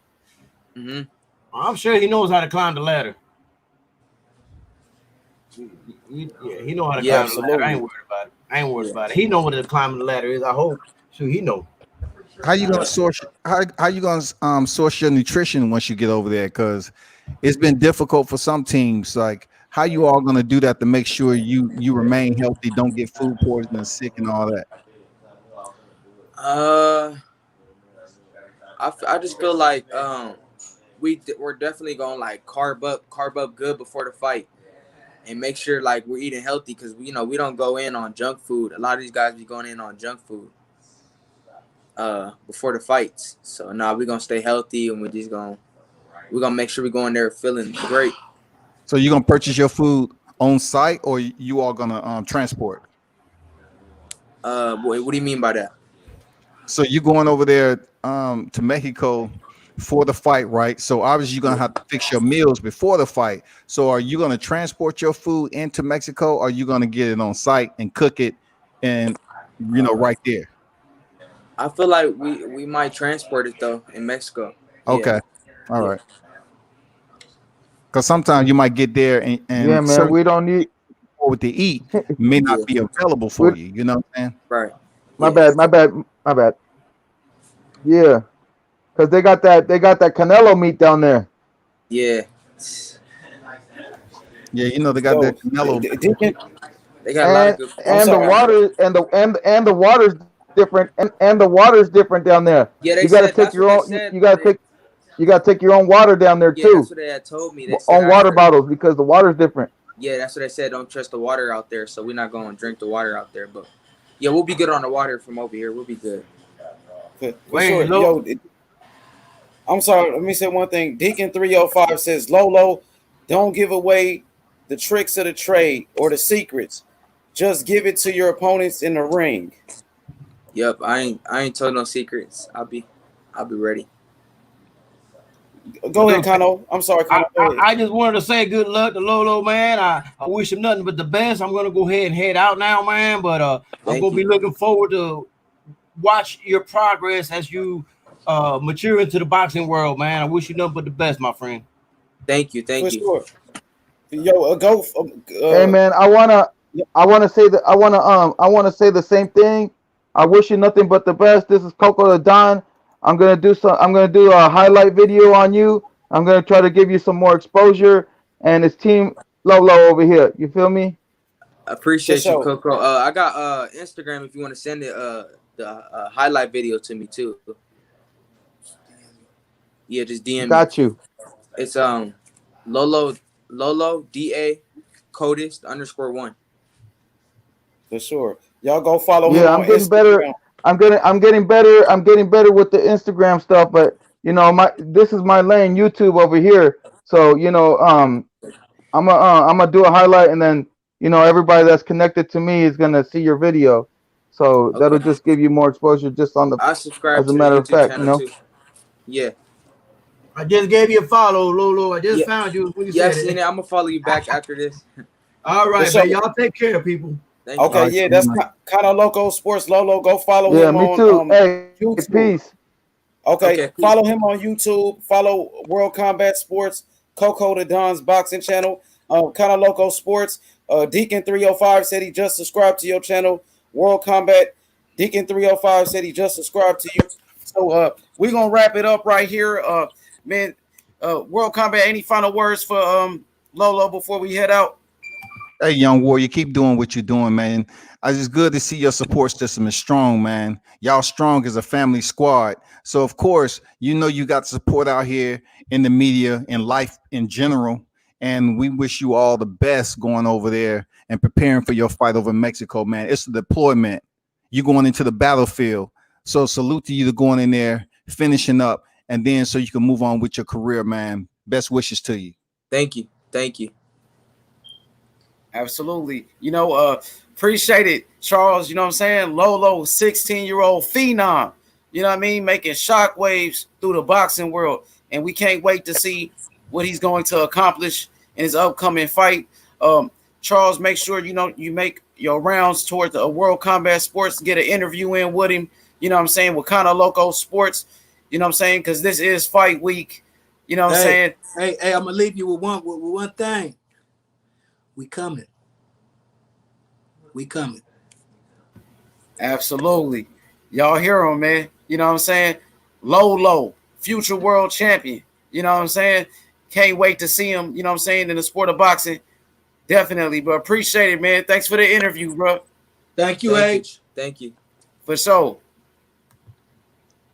I'm sure he knows how to climb the ladder. Yeah, he know how to climb the ladder. I ain't worried about it. He know what the climbing the ladder is. I hope. Sure, he know. How you gonna source? How you gonna source your nutrition once you get over there? Because it's been difficult for some teams. Like, how you all gonna do that to make sure you remain healthy, don't get food poisoning, sick, and all that? I just feel like we're definitely gonna like carb up good before the fight, and make sure like we're eating healthy because we don't go in on junk food. A lot of these guys be going in on junk food before the fights. So now we're gonna stay healthy, and we're gonna make sure we go in there feeling great. So you're gonna purchase your food on site, or you all gonna transport? What do you mean by that? So you're going over there to Mexico for the fight, right? So obviously you're gonna have to fix your meals before the fight. So are you gonna transport your food into Mexico, or are you gonna get it on site and cook it, and right there? I feel like we might transport it though in Mexico. Okay, all right. Because sometimes you might get there and yeah, man, we don't need what to eat may not be available for you. You know what I'm saying? Right. My bad. Yeah, because they got that Canelo meat down there. Yeah. Yeah, they got that Canelo. They got a lot of good. And the water's different, and the water's different down there. Yeah, you gotta take your own. You gotta take your own water down there too. That's what they had told me. They said on water bottles because the water's different. Yeah, that's what they said. Don't trust the water out there, so we're not going to drink the water out there. But yeah, we'll be good on the water from over here. We'll be good. Wait, yo, I'm sorry. Let me say one thing. Deacon 305 says, Lolo, don't give away the tricks of the trade or the secrets. Just give it to your opponents in the ring. Yep, I ain't told no secrets. I'll be ready. Go ahead, Kano. I'm sorry, Kano. I just wanted to say good luck to Lolo, man. I wish him nothing but the best. I'm gonna go ahead and head out now, man. But I'm gonna be looking forward to watch your progress as you mature into the boxing world, man. I wish you nothing but the best, my friend. Thank you. Sure. Yo, go. Hey, man, I wanna say the same thing. I wish you nothing but the best. This is Coco the Don. I'm gonna do a highlight video on you. I'm gonna try to give you some more exposure, and it's Team Lolo over here. You feel me? I appreciate you, Coco. I got Instagram if you want to send it the highlight video to me too. Yeah, just DM me. Got you. It's Lolo DA Codist _1. For sure. Y'all go follow him Yeah, on I'm getting better. Instagram. I'm getting better. I'm getting better with the Instagram stuff. But this is my lane, YouTube over here. So I'm gonna do a highlight, and then everybody that's connected to me is gonna see your video. So that'll Okay. just give you more exposure, just on the, I subscribe as a to the matter of YouTube fact, channel too. Yeah. I just gave you a follow, Lolo. I just Yeah. found you when you Yeah, I said seen it. it. I'm gonna follow you back after this. All For right, sure. man. Y'all take care, people. Thank you. Okay, yeah, that's kind of Loco Sports. Lolo, go follow yeah, him me on too. Hey, YouTube. peace. Okay, Okay, peace. follow him on YouTube. Follow World Combat Sports, Coco the Don's boxing channel. Kind of Loco Sports. Deacon 305 said he just subscribed to your channel. World Combat. Deacon 305 said he just subscribed to you. So we're gonna wrap it up right here. Man, World Combat. Any final words for Lolo before we head out? Hey, young warrior, keep doing what you're doing, man. It's good to see your support system is strong, man. Y'all strong as a family squad. So, of course, you got support out here in the media and life in general. And we wish you all the best going over there and preparing for your fight over Mexico, man. It's a deployment. You're going into the battlefield. So, salute to you to going in there, finishing up, and then so you can move on with your career, man. Best wishes to you. Thank you. Thank you. Absolutely. Appreciate it, Charles. You know what I'm saying? Lolo, 16-year-old Phenom. You know what I mean? Making shockwaves through the boxing world. And we can't wait to see what he's going to accomplish in his upcoming fight. Charles, make sure you make your rounds towards the World Combat Sports, get an interview in with him. You know what I'm saying? With kind of Loco Sports. You know what I'm saying? Because this is fight week. You know what I'm saying? Hey, I'm gonna leave you with one thing. We coming. We coming. Absolutely. Y'all hear him, man. You know what I'm saying? Lolo, future world champion. You know what I'm saying? Can't wait to see him, you know what I'm saying, in the sport of boxing. Definitely, but appreciate it, man. Thanks for the interview, bro. Thank you, H. Thank you. For sure.